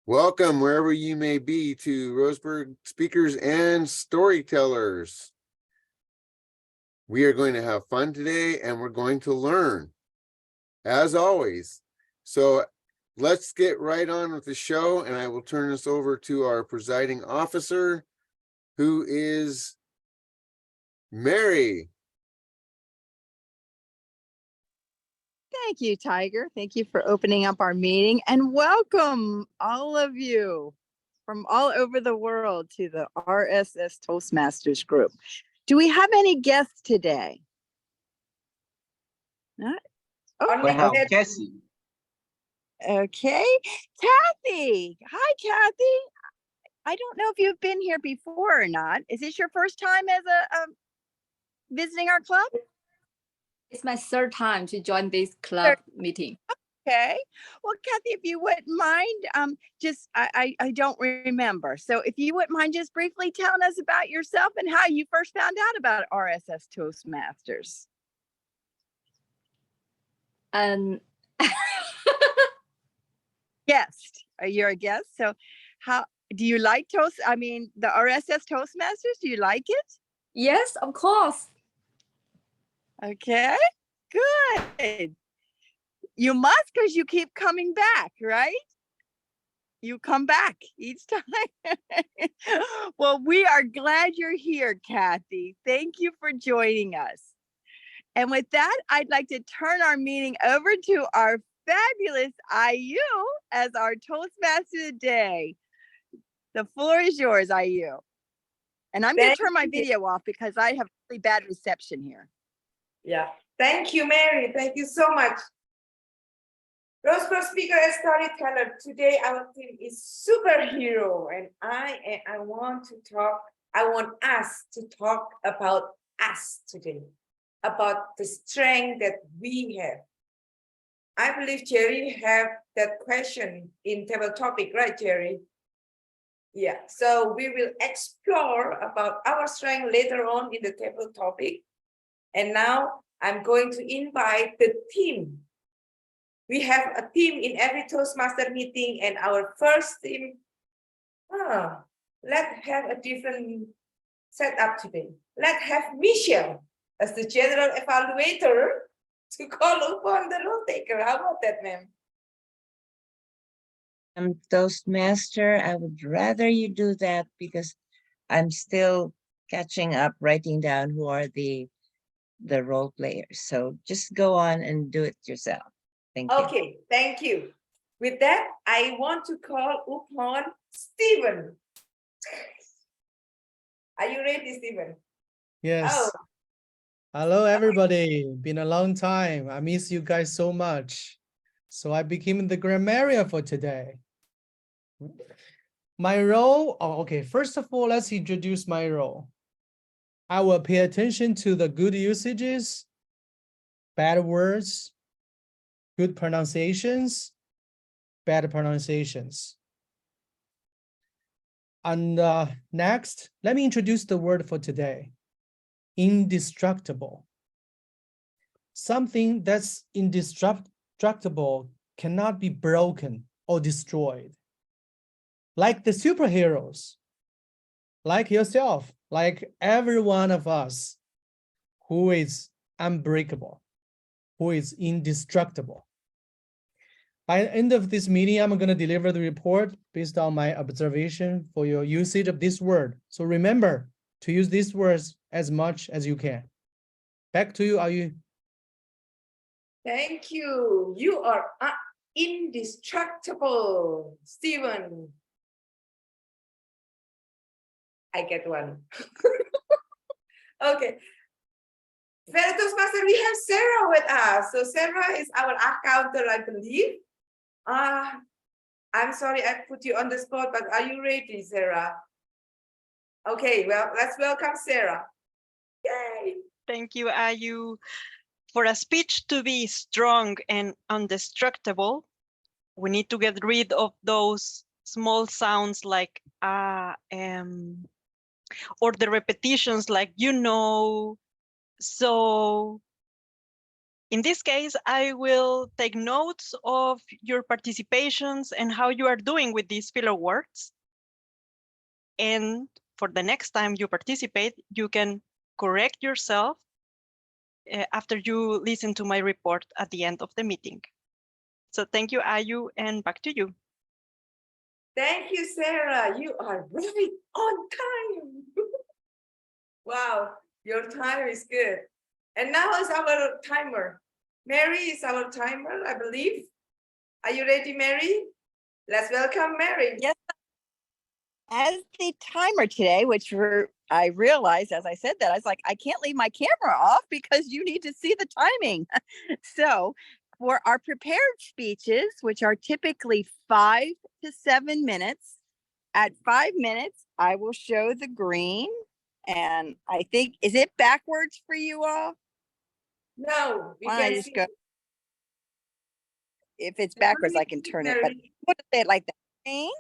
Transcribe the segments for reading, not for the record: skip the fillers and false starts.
Welcome wherever you may be to Roseburg Speakers and Storytellers. We are going to have fun today and we're going to learn, as always. So let's get right on with the show, and I will turn this over to our presiding officer, who is Mary. Thank you, Tiger. Thank you for opening up our meeting, and welcome all of you from all over the world to the RSS Toastmasters group. Do we have any guests today? Not? Oh, We have Jessie. Okay. Kathy. Hi, Kathy. I don't know if you've been here before or not. Is this your first time as a visiting our club? It's my third time to join this club meeting. Okay. Well, Kathy, if you wouldn't mind, I don't remember. So if you wouldn't mind just briefly telling us about yourself and how you first found out about RSS Toastmasters. Guest. You're a guest. So how do you like the RSS Toastmasters? Do you like it? Yes, of course. Okay, good. You must, because you keep coming back, right? You come back each time. Well, we are glad you're here, Kathy. Thank you for joining us. And with that, I'd like to turn our meeting over to our fabulous IU as our Toastmaster today. The floor is yours, IU. And I'm going to turn my video off because I have really bad reception here. Yeah, thank you, Mary. Thank you so much. Roseburg Speaker and Storyteller. Today our theme is superhero, and I want us to talk about us today, about the strength that we have. I believe Jerry have that question in table topic, right, Jerry? Yeah, so we will explore about our strength later on in the table topic. And now I'm going to invite the team. We have a team in every Toastmaster meeting, and our first team, let's have a different setup today. Let's have Michelle as the general evaluator to call upon the role taker. How about that, ma'am? I'm Toastmaster. I would rather you do that because I'm still catching up, writing down who are the role players. So just go on and do it yourself. Thank you. Okay, thank you. With that, I want to call upon Stephen. Are you ready, Stephen? Yes. Oh. Hello, everybody. Been a long time. I miss you guys so much. So I became the grammarian for today. My role, okay, first of all, let's introduce my role. I will pay attention to the good usages, bad words, good pronunciations, bad pronunciations. And next, let me introduce the word for today. Indestructible. Something that's indestructible cannot be broken or destroyed. Like the superheroes, like yourself, like every one of us who is unbreakable, who is indestructible. By the end of this meeting, I'm going to deliver the report based on my observation for your usage of this word. So remember to use these words as much as you can. Back to you, IU. Thank you. You are indestructible, Stephen. I get one. Okay. Fellow Toastmaster, we have Sarah with us. So Sarah is our accountant, I believe. I'm sorry I put you on the spot, but are you ready, Sarah? Okay, well, let's welcome Sarah. Yay. Thank you, Ayu. For a speech to be strong and indestructible, we need to get rid of those small sounds like or the repetitions like so, In this case, I will take notes of your participations and how you are doing with these filler words. And for the next time you participate, you can correct yourself after you listen to my report at the end of the meeting. So thank you, Ayu, and back to you. Thank you, Sarah. You are right on time. Wow, your time is good. And now is our timer. Mary is our timer, I believe. Are you ready, Mary? Let's welcome Mary. Yes. As the timer today, which I realized as I said that, I was like, I can't leave my camera off because you need to see the timing. So for our prepared speeches, which are typically 5 to 7 minutes, at 5 minutes, I will show the green. And I think, is it backwards for you all? No, we Why don't I can just see. go? If it's backwards, I can turn it, but Mary. we'll just say it like that. Green.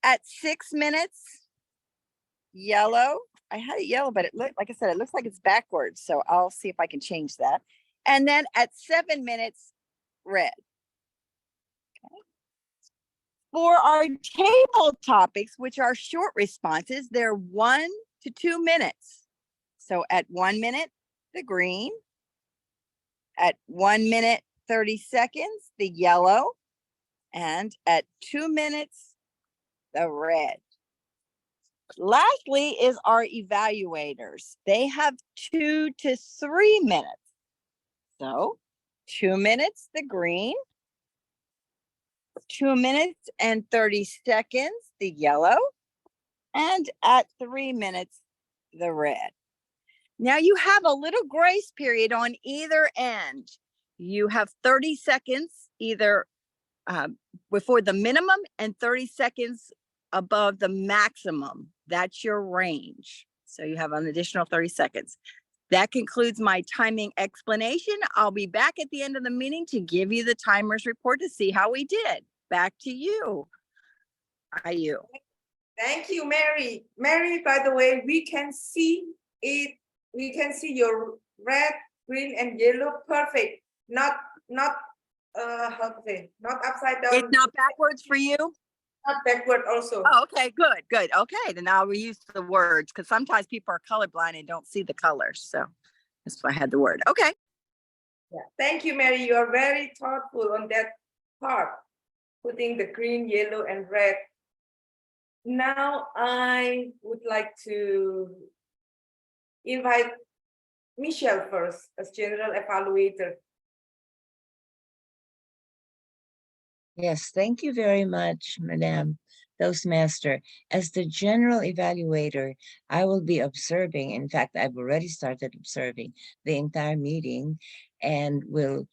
At 6 minutes, yellow. I had it yellow, but it looked, like I said, it looks like it's backwards. So I'll see if I can change that. And then at 7 minutes, red. Okay. For our table topics, which are short responses, they're 1 to 2 minutes. So at 1 minute, the green. At 1 minute, 30 seconds, the yellow. And at 2 minutes, the red. Lastly is our evaluators. They have 2 to 3 minutes. So 2 minutes, the green. 2 minutes and 30 seconds, the yellow. And at 3 minutes, the red. Now you have a little grace period on either end. You have 30 seconds either before the minimum and 30 seconds above the maximum. That's your range. So you have an additional 30 seconds. That concludes my timing explanation. I'll be back at the end of the meeting to give you the timers report to see how we did. Back to you. Ayu. Thank you, Mary. Mary, by the way, we can see it. We can see your red, green, and yellow perfect. Not how to say, not upside down. It's not backwards for you? Not backward also. Oh, okay, good. Okay, then I'll reuse the words because sometimes people are colorblind and don't see the colors. So that's why I had the word. Okay. Yeah. Thank you, Mary. You are very thoughtful on that part, putting the green, yellow, and red. Now I would like to invite Michelle first as general evaluator. Yes, thank you very much, Madam Toastmaster. As the general evaluator, I will be observing. In fact, I've already started observing the entire meeting and will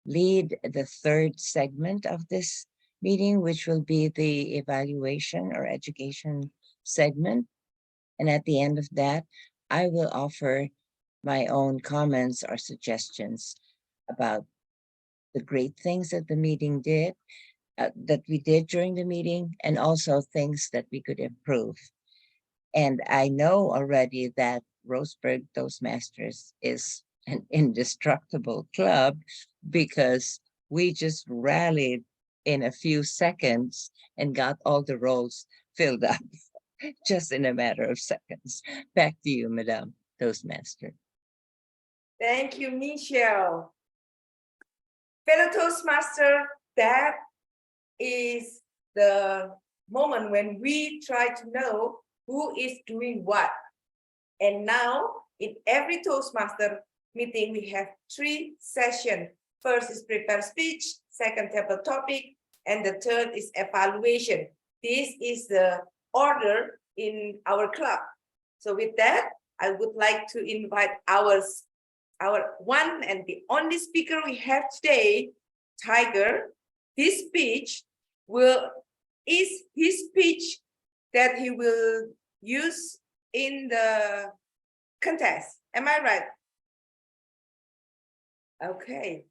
lead the third segment of this meeting, which will be the evaluation or education segment. And at the end of that, I will offer my own comments or suggestions about the great things that the meeting did, that we did during the meeting, and also things that we could improve. And I know already that Roseburg Toastmasters is an indestructible club because we just rallied in a few seconds and got all the roles filled up just in a matter of seconds. Back to you, Madam Toastmaster. Thank you, Michelle. Fellow Toastmaster, that is the moment when we try to know who is doing what. And now in every Toastmaster meeting, we have 3 sessions. First is prepare speech, second table topic, and the third is evaluation. This is the order in our club. So with that, I would like to invite our one and the only speaker we have today, Tiger. His speech is his speech that he will use in the contest. Am I right? Okay.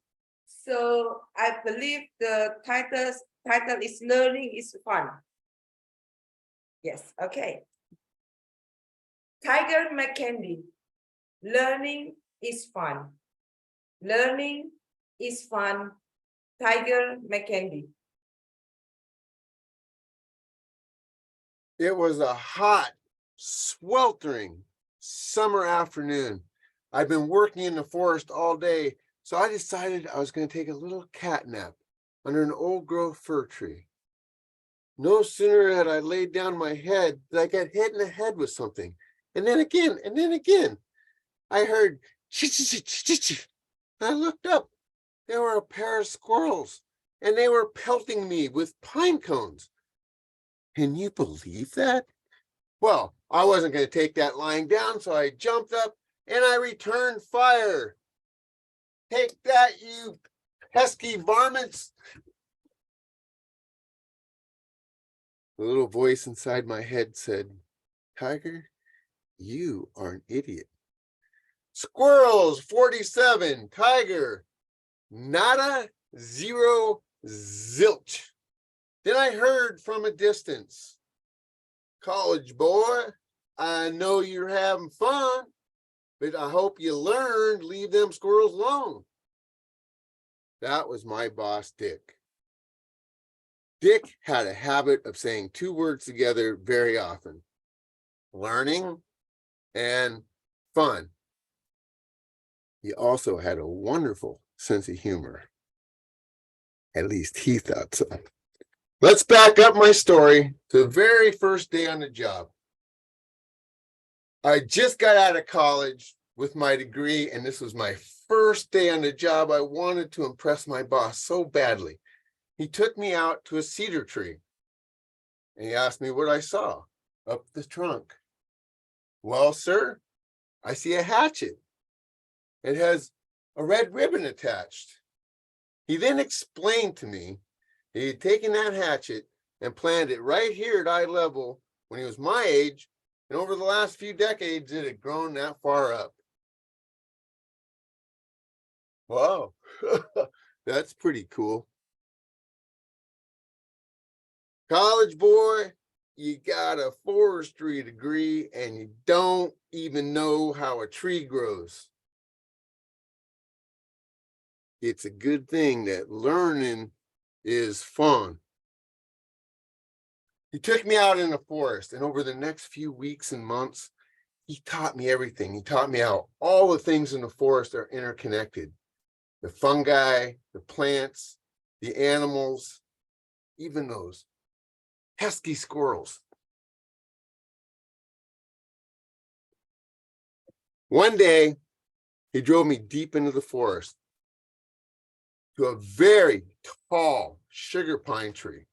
So I believe the title is Learning is Fun. Yes, okay. Tiger McKendy, Learning is Fun. Learning is fun. Tiger McKendy. It was a hot, sweltering summer afternoon. I've been working in the forest all day, so I decided I was going to take a little cat nap under an old growth fir tree. No sooner had I laid down my head than I got hit in the head with something. And then again, and then again. I heard ch-ch-ch-ch-ch. I looked up. There were a pair of squirrels, and they were pelting me with pine cones. Can you believe that? Well, I wasn't going to take that lying down, so I jumped up and I returned fire. Take that, you pesky varmints. The little voice inside my head said, Tiger, you are an idiot. Squirrels, 47, Tiger, nada, zero, zilch. Then I heard from a distance, college boy, I know you're having fun, but I hope you learned leave them squirrels alone. That was my boss, Dick. Dick had a habit of saying two words together very often, learning and fun. He also had a wonderful sense of humor. At least he thought so. Let's back up my story to the very first day on the job. I just got out of college with my degree, and this was my first day on the job. I wanted to impress my boss so badly. He took me out to a cedar tree, and he asked me what I saw up the trunk. Well, sir, I see a hatchet. It has a red ribbon attached. He then explained to me he had taken that hatchet and planted it right here at eye level when he was my age, and over the last few decades, it had grown that far up. Wow, that's pretty cool. College boy, you got a forestry degree and you don't even know how a tree grows. It's a good thing that learning is fun. He took me out in the forest, and over the next few weeks and months, he taught me everything. He taught me how all the things in the forest are interconnected. The fungi, the plants, the animals, even those pesky squirrels. One day, he drove me deep into the forest to a very tall sugar pine tree.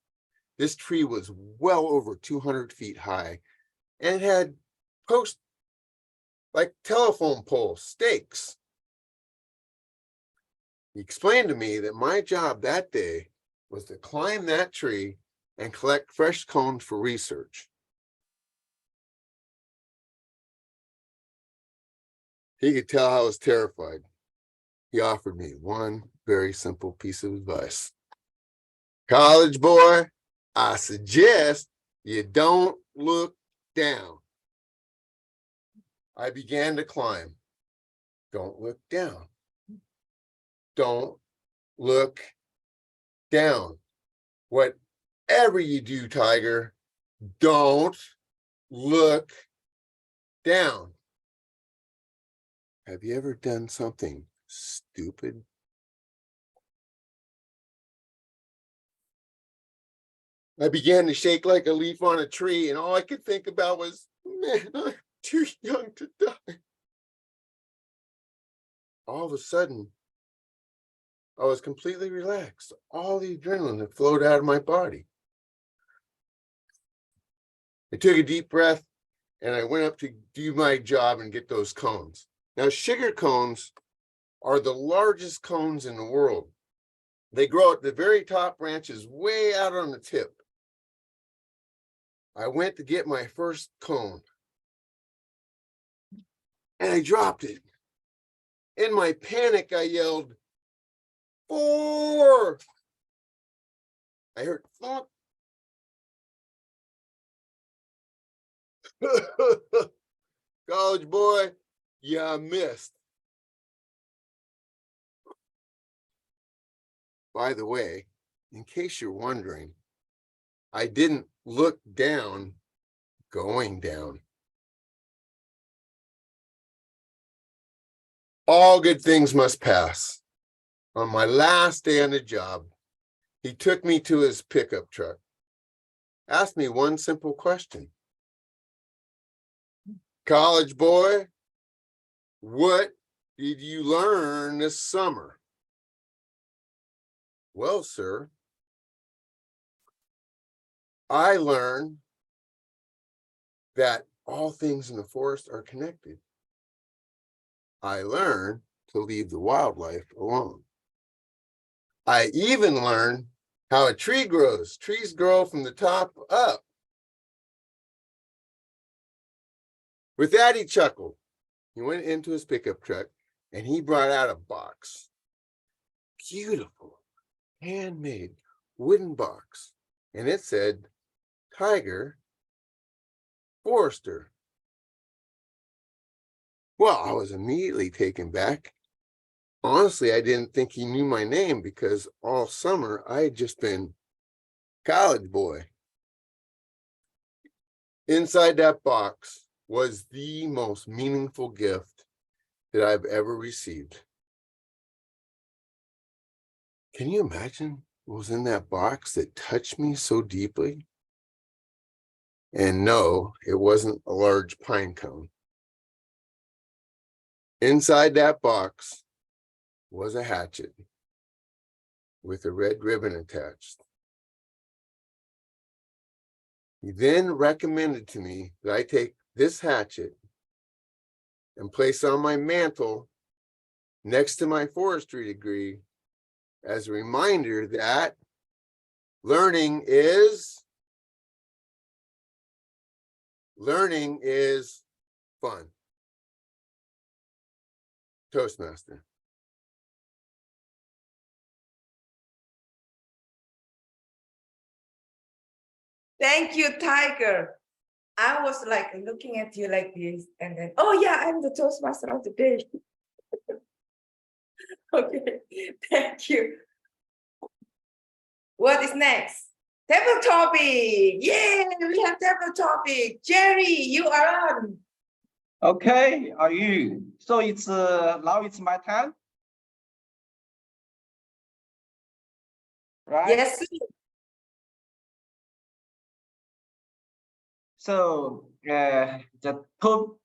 This tree was well over 200 feet high and had posts like telephone pole stakes. He explained to me that my job that day was to climb that tree and collect fresh cones for research. He could tell I was terrified. He offered me one very simple piece of advice. College boy, I suggest you don't look down. I began to climb. Don't look down. Don't look down. Whatever you do, Tiger, don't look down. Have you ever done something stupid? I began to shake like a leaf on a tree, and all I could think about was, man, I'm too young to die. All of a sudden, I was completely relaxed. All the adrenaline had flowed out of my body. I took a deep breath, and I went up to do my job and get those cones. Now, sugar cones are the largest cones in the world. They grow at the very top branches, way out on the tip. I went to get my first cone, and I dropped it. In my panic, I yelled, 4! I heard thump. College boy, yeah, I missed. By the way, in case you're wondering, I didn't look down going down. All good things must pass. On my last day on the job, he took me to his pickup truck, asked me one simple question. College boy, what did you learn this summer? Well, sir, I learned that all things in the forest are connected. I learned to leave the wildlife alone. I even learned how a tree grows. Trees grow from the top up. With that, he chuckled. He went into his pickup truck and he brought out a box. Beautiful, handmade wooden box. And it said, Tiger Forester. Well, I was immediately taken back. Honestly, I didn't think he knew my name because all summer I had just been college boy. Inside that box was the most meaningful gift that I've ever received. Can you imagine what was in that box that touched me so deeply? And no, it wasn't a large pine cone. Inside that box was a hatchet with a red ribbon attached. He then recommended to me that I take this hatchet and place on my mantle next to my forestry degree as a reminder that learning is fun. Toastmaster. Thank you, Tiger. I was like looking at you like this, and then, oh yeah, I'm the Toastmaster of the day. Okay, thank you. What is next? Table topic. Yeah, we have table topic. Jerry, you are on. Okay, are you? So it's now it's my turn, right? Yes. So the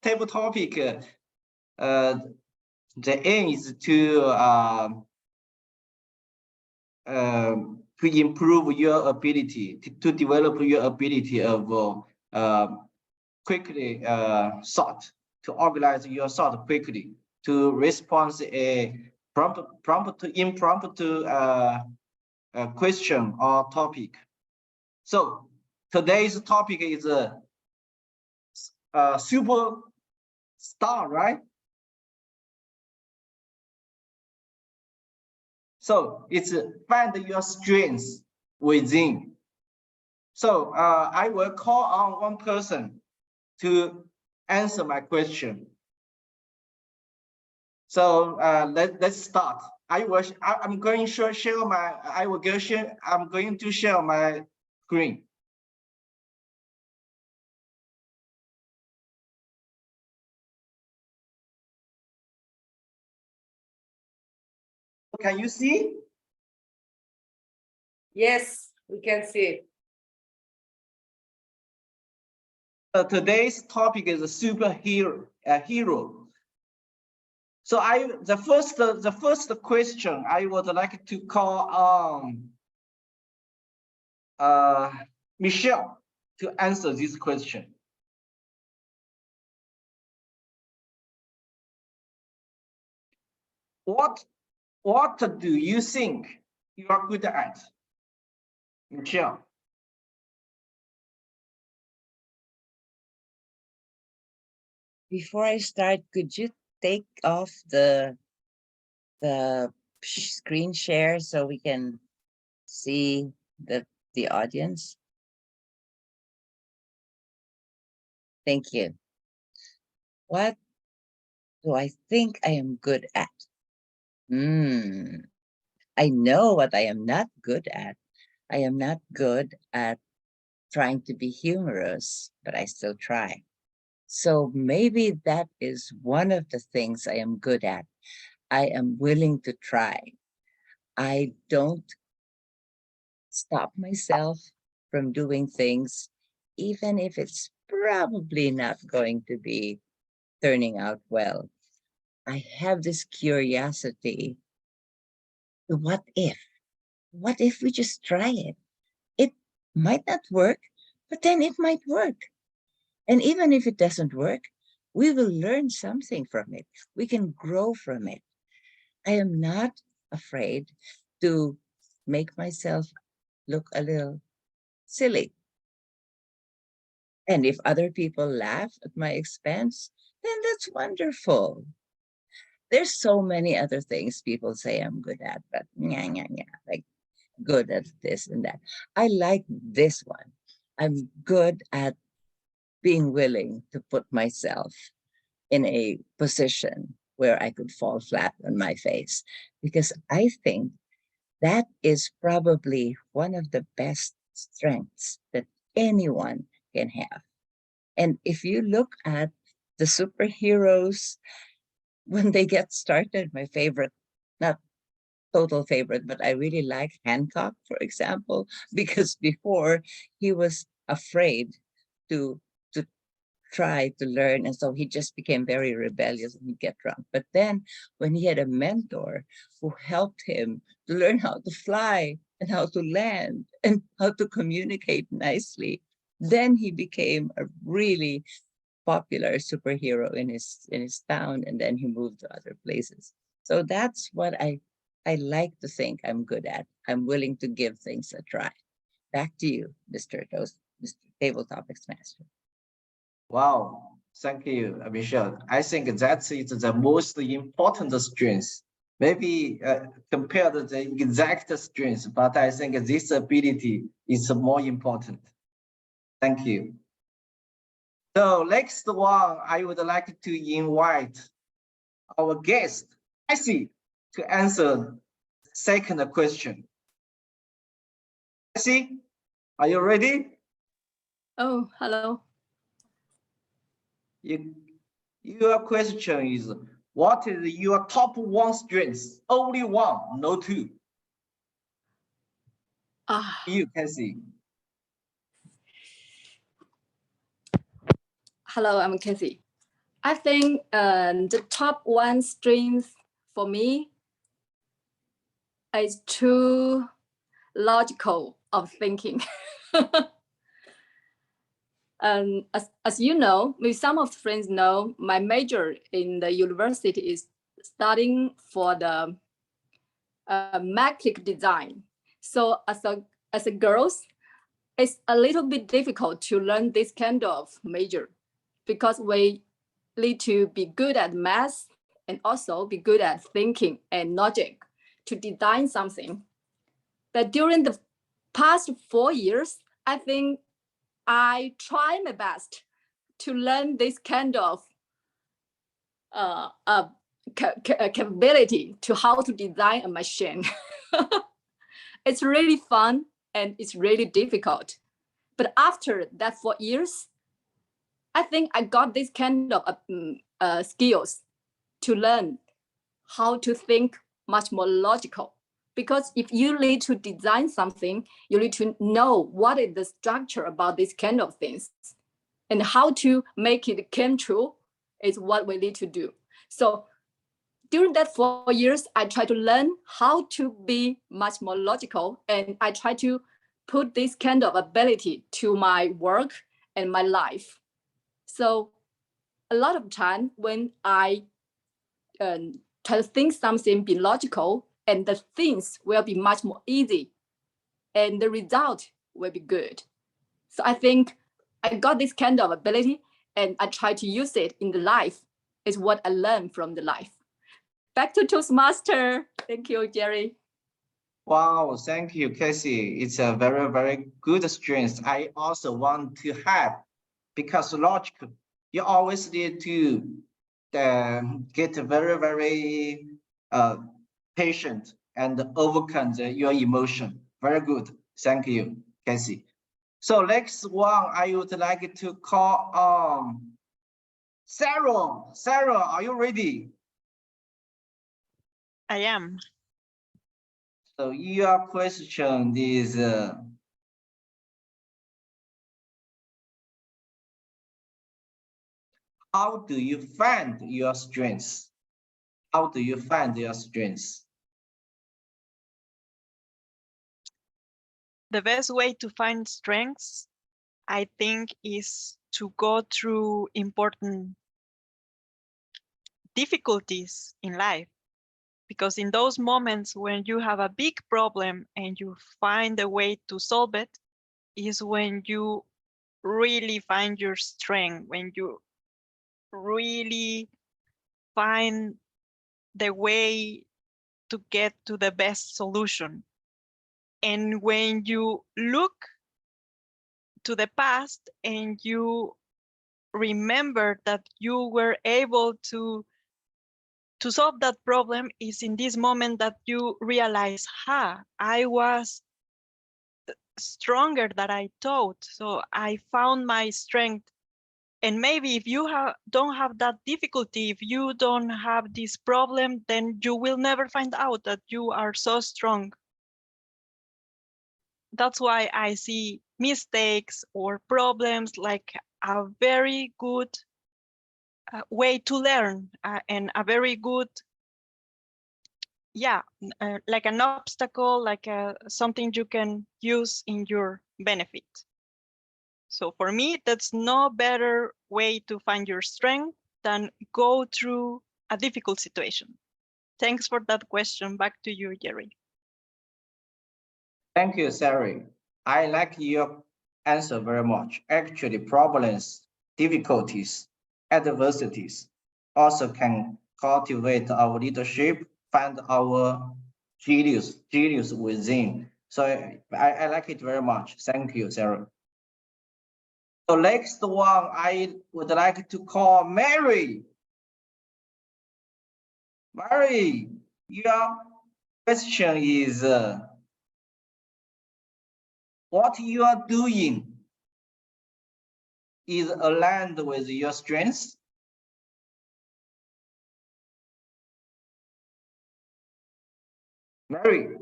table topic, the aim is to improve your ability to develop your ability of quickly thought, to organize your thought quickly, to respond a prompt impromptu question or topic. So today's topic is super star, right? So it's find your strengths within. So I will call on one person to answer my question. So let's start. I'm going to share my. I'm going to share my screen. Can you see? Yes, we can see it. Today's topic is a superhero, a hero. So the first question I would like to call on Michelle to answer this question. What do you think you are good at, Michelle? Before I start, could you take off the screen share so we can see the audience? Thank you. What do I think I am good at? I know what I am not good at. I am not good at trying to be humorous, but I still try. So maybe that is one of the things I am good at. I am willing to try. I don't stop myself from doing things, even if it's probably not going to be turning out well. I have this curiosity. What if? What if we just try it? It might not work, but then it might work. And even if it doesn't work, we will learn something from it. We can grow from it. I am not afraid to make myself look a little silly. And if other people laugh at my expense, then that's wonderful. There's so many other things people say I'm good at, but like good at this and that. I like this one. I'm good at being willing to put myself in a position where I could fall flat on my face, because I think that is probably one of the best strengths that anyone can have. And if you look at the superheroes, when they get started, my favorite, not total favorite, but I really like Hancock, for example, because before he was afraid to to try to learn, and so he just became very rebellious and he'd get drunk. But then when he had a mentor who helped him to learn how to fly and how to land and how to communicate nicely, then he became a really popular superhero in his town, and then he moved to other places. So that's what I like to think I'm good at. I'm willing to give things a try. Back to you, Mr. Tabletop Master. Wow, thank you, Michelle. I think that is the most important strength. Maybe compared to the exact strength, but I think this ability is more important. Thank you. So next one, I would like to invite our guest, Cassie, to answer the second question. Cassie, are you ready? Oh, hello. Your question is, what is your top one strength? Only one, no two. You can see. Hello, I'm Kathy. I think the top one strength for me is too logical of thinking. As you know, maybe some of the friends know, my major in the university is studying for the matrix design. So as a girls, it's a little bit difficult to learn this kind of major because we need to be good at math and also be good at thinking and logic to design something. But during the past 4 years, I think I try my best to learn this kind of capability to how to design a machine. It's really fun and it's really difficult. But after that 4 years, I think I got this kind of skills to learn how to think much more logical. Because if you need to design something, you need to know what is the structure about this kind of things and how to make it come true is what we need to do. So during that 4 years, I try to learn how to be much more logical, and I try to put this kind of ability to my work and my life. So a lot of time when I try to think something be logical, and the things will be much more easy and the result will be good. So I think I got this kind of ability and I try to use it in the life. Is what I learned from the life. Back to Toastmaster. Thank you, Jerry. Wow, thank you, Casey. It's a very, very good strength. I also want to have, because logic, you always need to get very, very patient and overcome your emotion. Very good. Thank you, Cassie. So next one, I would like to call Sarah. Sarah, are you ready? I am. So your question is, how do you find your strengths? How do you find your strengths? The best way to find strengths, I think, is to go through important difficulties in life. Because in those moments when you have a big problem and you find a way to solve it, is when you really find your strength, when you really find the way to get to the best solution. And when you look to the past and you remember that you were able to solve that problem, is in this moment that you realize, I was stronger than I thought. So I found my strength. And maybe if you don't have that difficulty, if you don't have this problem, then you will never find out that you are so strong. That's why I see mistakes or problems like a very good way to learn, and a very good, like an obstacle, like something you can use in your benefit. So for me, that's no better way to find your strength than go through a difficult situation. Thanks for that question. Back to you, Jerry. Thank you, Sarah. I like your answer very much. Actually, problems, difficulties, adversities also can cultivate our leadership, find our genius within. So I like it very much. Thank you, Sarah. So next one, I would like to call Mary. Mary, your question is, what you are doing is aligned with your strengths? Mary,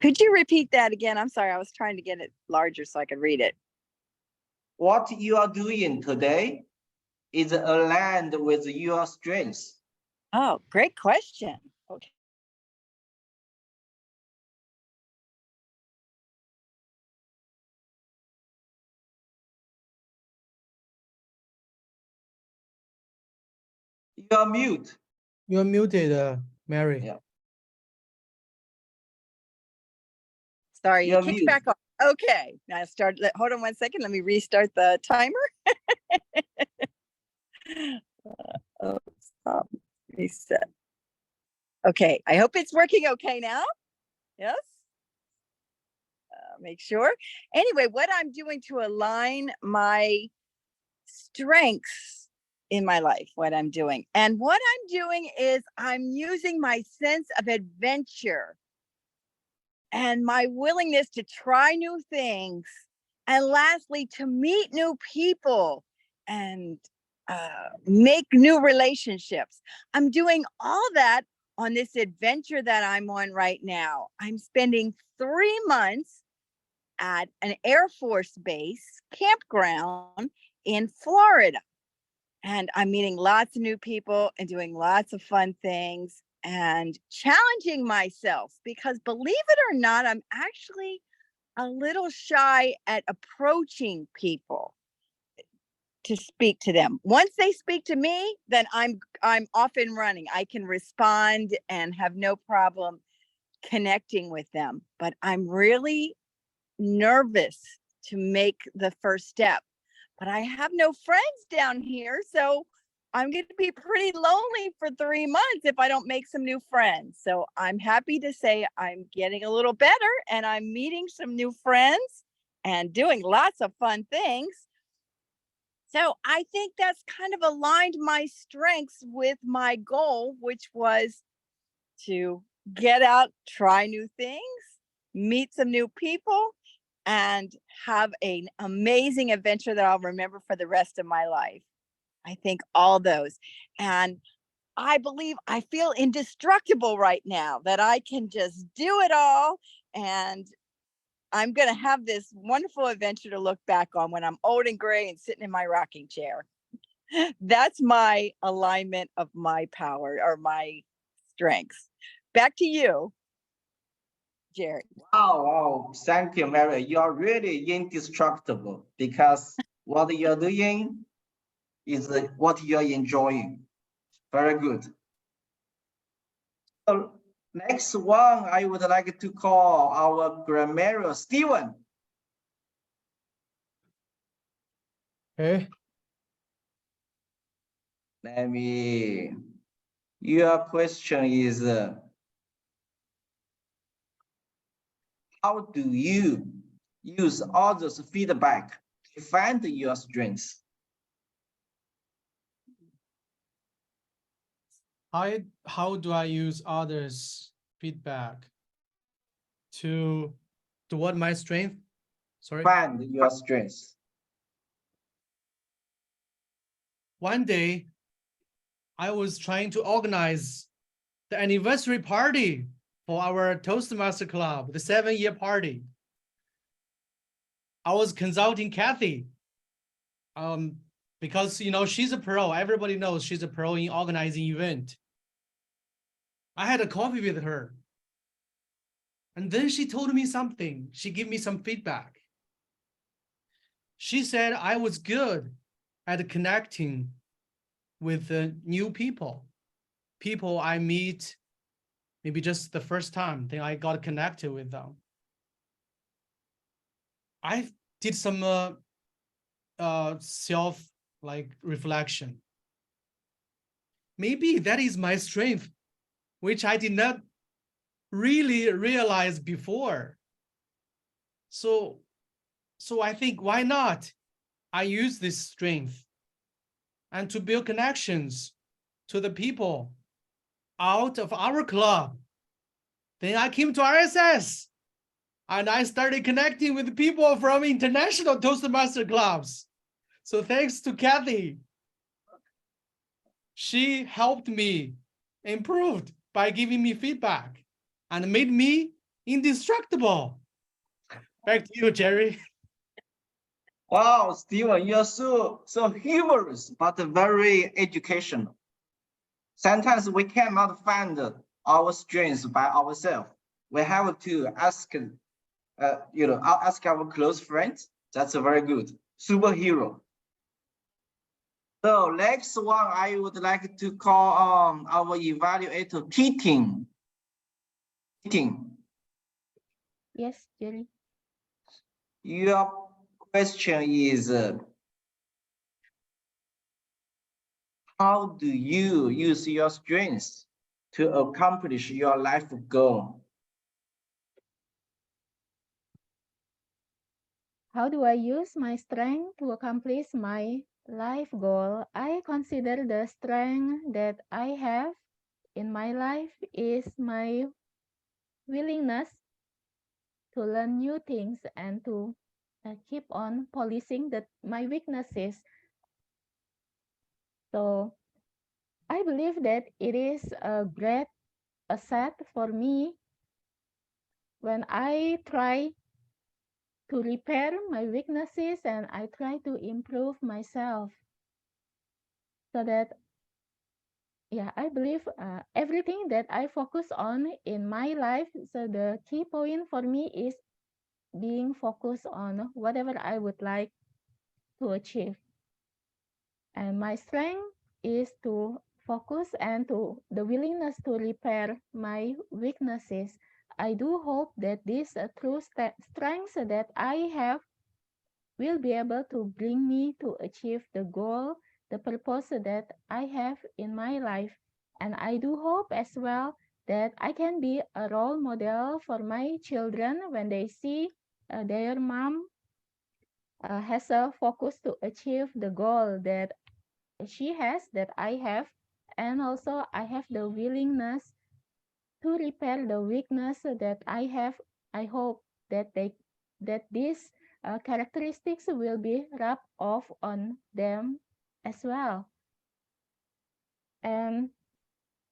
Could you repeat that again? I'm sorry, I was trying to get it larger so I could read it. what you are doing today is aligned with your strengths. Oh, great question. Okay. You are mute. You're muted, Mary. Yeah. Sorry, you You're kicked mute. back off. Okay, now hold on one second. Let me restart the timer. Stop, reset. Okay, I hope it's working okay now. Yes. Make sure. Anyway, what I'm doing to align my strengths in my life, what I'm doing is I'm using my sense of adventure and my willingness to try new things, and lastly, to meet new people and make new relationships. I'm doing all that on this adventure that I'm on right now. I'm spending 3 months at an Air Force base campground in Florida. And I'm meeting lots of new people and doing lots of fun things and challenging myself, because believe it or not, I'm actually a little shy at approaching people to speak to them. Once they speak to me, then I'm off and running. I can respond and have no problem connecting with them. But I'm really nervous to make the first step. But I have no friends down here, so I'm going to be pretty lonely for 3 months if I don't make some new friends. So I'm happy to say I'm getting a little better and I'm meeting some new friends and doing lots of fun things. So I think that's kind of aligned my strengths with my goal, which was to get out, try new things, meet some new people, and have an amazing adventure that I'll remember for the rest of my life. I think all those. And I believe I feel indestructible right now, that I can just do it all. And I'm going to have this wonderful adventure to look back on when I'm old and gray and sitting in my rocking chair. That's my alignment of my power or my strengths. Back to you, Jerry. Wow, wow, thank you, Mary. You are really indestructible because what you're doing is what you're enjoying. Very good. So next one, I would like to call our grammarian Stephen. Okay. Let me. Your question is, how do you use others' feedback to find your strengths? How do I use others' feedback to what my strength? Sorry. Find your strengths. One day, I was trying to organize the anniversary party for our Toastmaster Club, the 7-year party. I was consulting Kathy, because she's a pro. Everybody knows she's a pro in organizing event. I had a coffee with her, and then she told me something. She gave me some feedback. She said I was good at connecting with new people I meet maybe just the first time. Then I got connected with them. I did some self reflection. Maybe that is my strength, which I did not really realize before. So I think, why not I use this strength and to build connections to the people out of our club. Then I came to RSS and I started connecting with people from international Toastmaster clubs. So thanks to Kathy, she helped me improve by giving me feedback and made me indestructible. Back to you, Jerry. Wow, Stephen, you're so humorous, but very educational. Sometimes we cannot find our strengths by ourselves. We have to ask, ask our close friends. That's a very good superhero. So next one, I would like to call our evaluator, Keating. Keating, Yes, Jerry. your question is, how do you use your strengths to accomplish your life goal? How do I use my strength to accomplish my life goal? I consider the strength that I have in my life is my willingness to learn new things and to keep on policing my weaknesses. So I believe that it is a great asset for me when I try to repair my weaknesses and I try to improve myself so that I believe everything that I focus on in my life. So the key point for me is being focused on whatever I would like to achieve. And my strength is to focus and to the willingness to repair my weaknesses. I do hope that these true strengths that I have will be able to bring me to achieve the goal, the purpose that I have in my life. And I do hope as well that I can be a role model for my children when they see their mom has a focus to achieve the goal that she has, that I have, and also I have the willingness to repair the weakness that I have. I hope that these characteristics will be rubbed off on them as well. And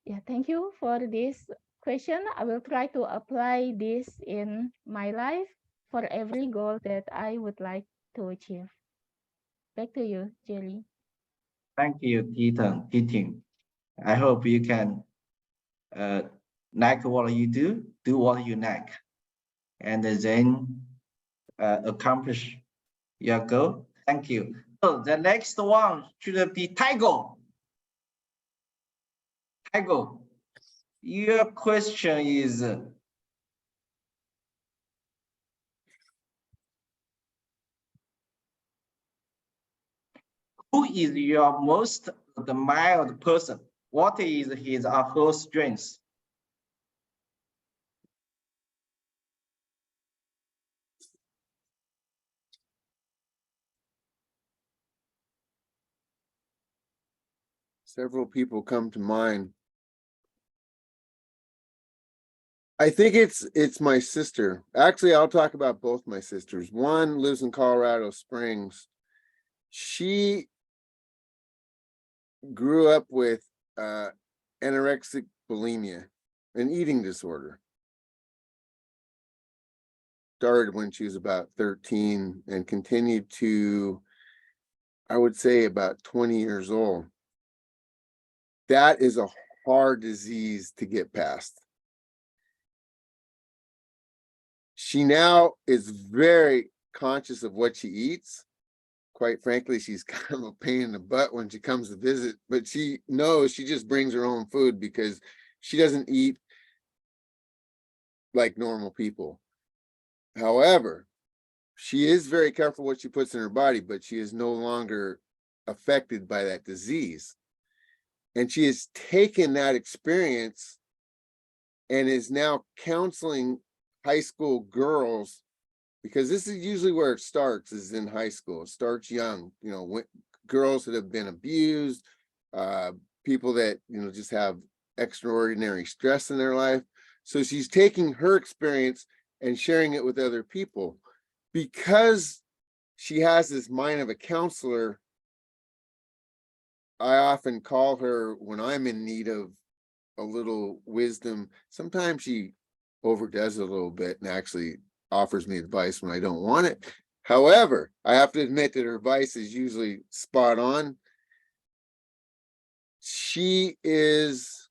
yeah, thank you for this question. I will try to apply this in my life for every goal that I would like to achieve. Back to you, Jerry. Thank you, Titing. I hope you can like what you do what you like, and then accomplish your goal. Thank you. So the next one should be Tiger. Tiger, your question is, who is your most admired person? What is his or her strengths? Several people come to mind. I think it's my sister. Actually, I'll talk about both my sisters. One lives in Colorado Springs. She grew up with anorexic bulimia, an eating disorder. Started when she was about 13 and continued to, I would say, about 20 years old. That is a hard disease to get past. She now is very conscious of what she eats. Quite frankly, she's kind of a pain in the butt when she comes to visit, but she knows she just brings her own food because she doesn't eat like normal people. However, she is very careful what she puts in her body, but she is no longer affected by that disease. And she has taken that experience and is now counseling high school girls, because this is usually where it starts, is in high school. It starts young, you know, girls that have been abused, people that, you know, just have extraordinary stress in their life. So she's taking her experience and sharing it with other people. Because she has this mind of a counselor, I often call her when I'm in need of a little wisdom. Sometimes she overdoes it a little bit and actually offers me advice when I don't want it. However, I have to admit that her advice is usually spot on. She is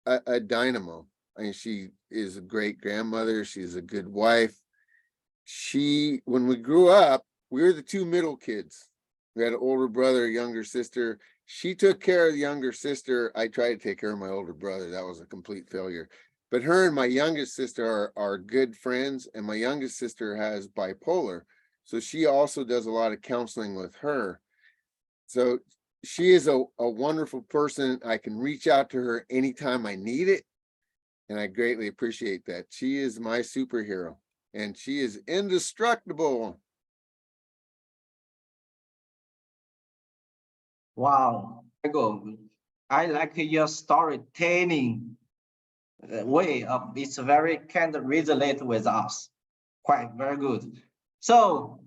a dynamo. I mean, she is a great grandmother. She's a good wife. When we grew up, we were the two middle kids. We had an older brother, a younger sister. She took care of the younger sister. I tried to take care of my older brother. That was a complete failure. But her and my youngest sister are good friends, and my youngest sister has bipolar. So she also does a lot of counseling with her. So she is a wonderful person. I can reach out to her anytime I need it. And I greatly appreciate that. She is my superhero, and she is indestructible. Wow, Tiger, I like your storytelling way of it's very kind of resonate with us. Quite very good. So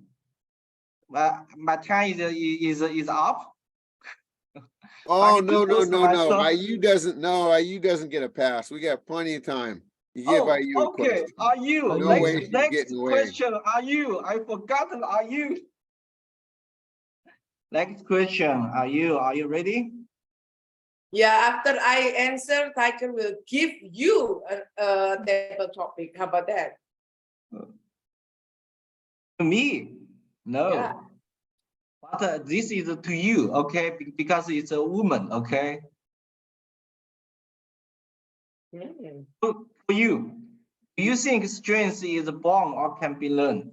my time is up. Oh, Back to no. Toastmaster. IU doesn't get a pass. We got plenty of time. You give Oh, IU a okay. question. Are you? No way Next, she's next getting away. question. Are you? I forgotten. Are you? Next question. Are you? Are you ready? Yeah, after I answer, Tiger will give you a table topic. How about that? To me? No. Yeah. But this is to you, okay? Because it's a woman, okay? Mm. For you, do you think strength is born or can be learned?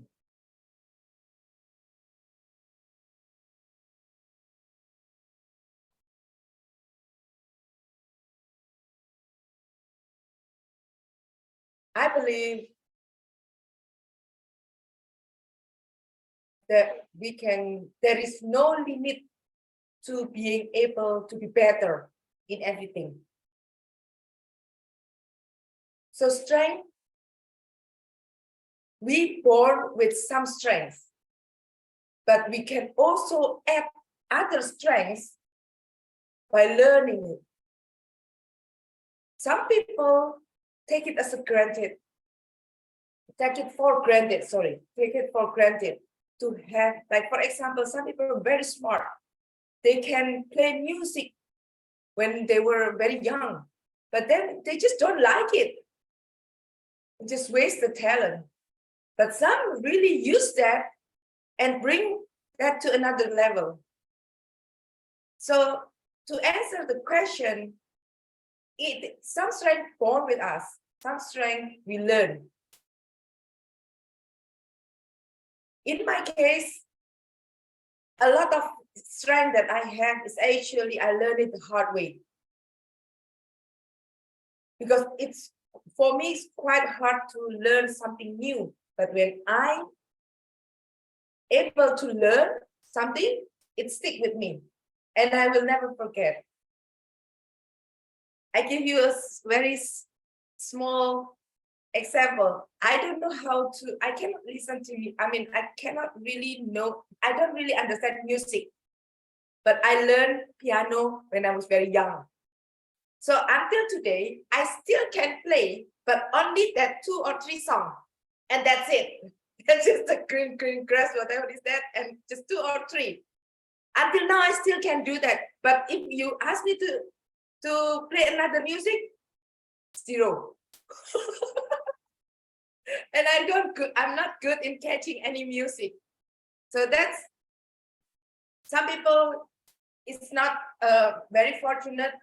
I believe that there is no limit to being able to be better in everything. So strength, we born with some strengths, but we can also add other strengths by learning it. Some people take it as a granted, take it for granted to have, like, for example, some people are very smart. They can play music when they were very young, but then they just don't like it. Just waste the talent. But some really use that and bring that to another level. So to answer the question, some strength born with us, some strength we learn. In my case, a lot of strength that I have is actually I learned it the hard way. Because for me, it's quite hard to learn something new. But when I able to learn something, it stick with me and I will never forget. I give you a very small example. I don't know how to, I cannot listen to you. I mean, I cannot really know, I don't really understand music, but I learned piano when I was very young. So until today, I still can play, but only that 2 or 3 songs, and that's it. It's just the green grass, whatever is that, and just 2 or 3. Until now, I still can do that. But if you ask me to play another music, 0. And I'm not good in catching any music. So that's, some people, it's not very fortunate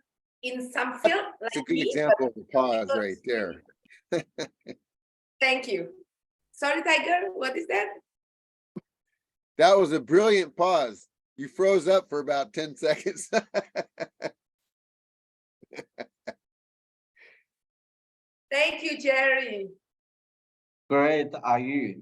in some field like It's a good me, example of a pause people- right there. Thank you. Sorry, Tiger, what is that? That was a brilliant pause. You froze up for about 10 seconds. Thank you, Jerry. Great, are you?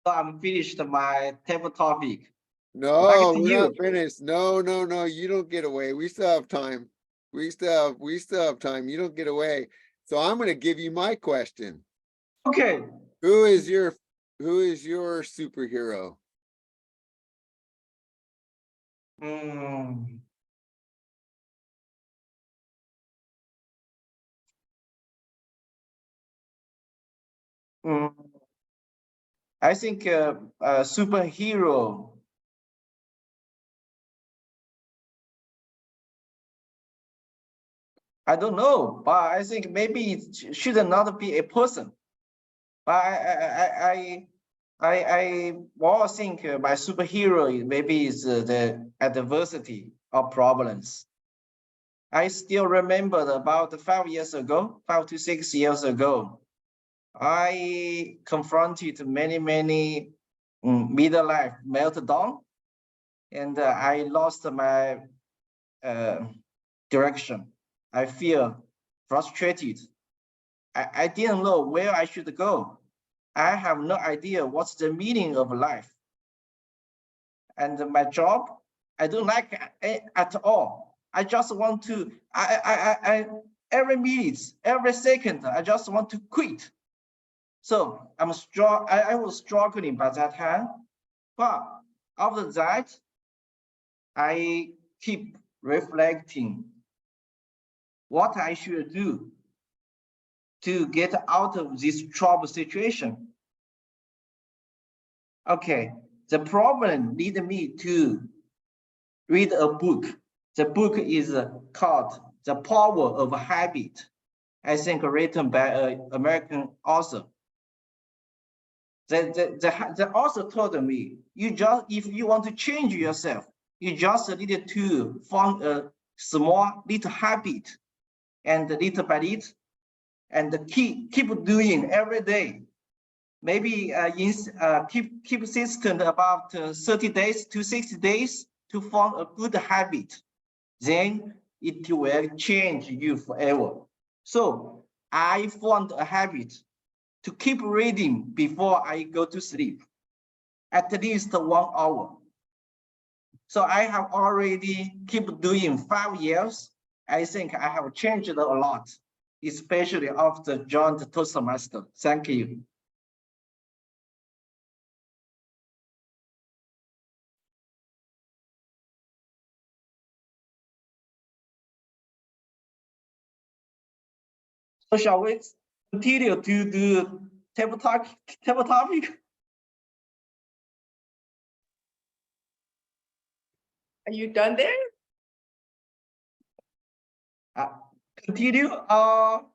So I'm finished my table topic. No, Back to we're not you. finished. No, you don't get away. We still have time. We still have time. You don't get away. So I'm going to give you my question. Okay. Who is your superhero? Mm. Mm. I think a superhero. I don't know, but I think maybe it should not be a person. But I more think my superhero maybe is the adversity or problems. I still remember about 5 years ago, 5 to 6 years ago, I confronted many middle life meltdown, and I lost my direction. I feel frustrated. I didn't know where I should go. I have no idea what's the meaning of life. And my job, I don't like it at all. I just want to, every minute, every second, I just want to quit. So I was struggling by that time. But after that, I keep reflecting what I should do to get out of this trouble situation. Okay, the problem led me to read a book. The book is called The Power of Habit. I think written by an American author. The author told me, if you want to change yourself, you just need to form a small little habit, and little by little, and keep doing every day. Maybe keep consistent about 30 days to 60 days to form a good habit. Then it will change you forever. So I formed a habit to keep reading before I go to sleep, at least 1 hour. So I have already keep doing 5 years. I think I have changed a lot. especially after joined Toastmaster. Thank you. So shall we continue to do table topic? Are you done there? Continue Oh,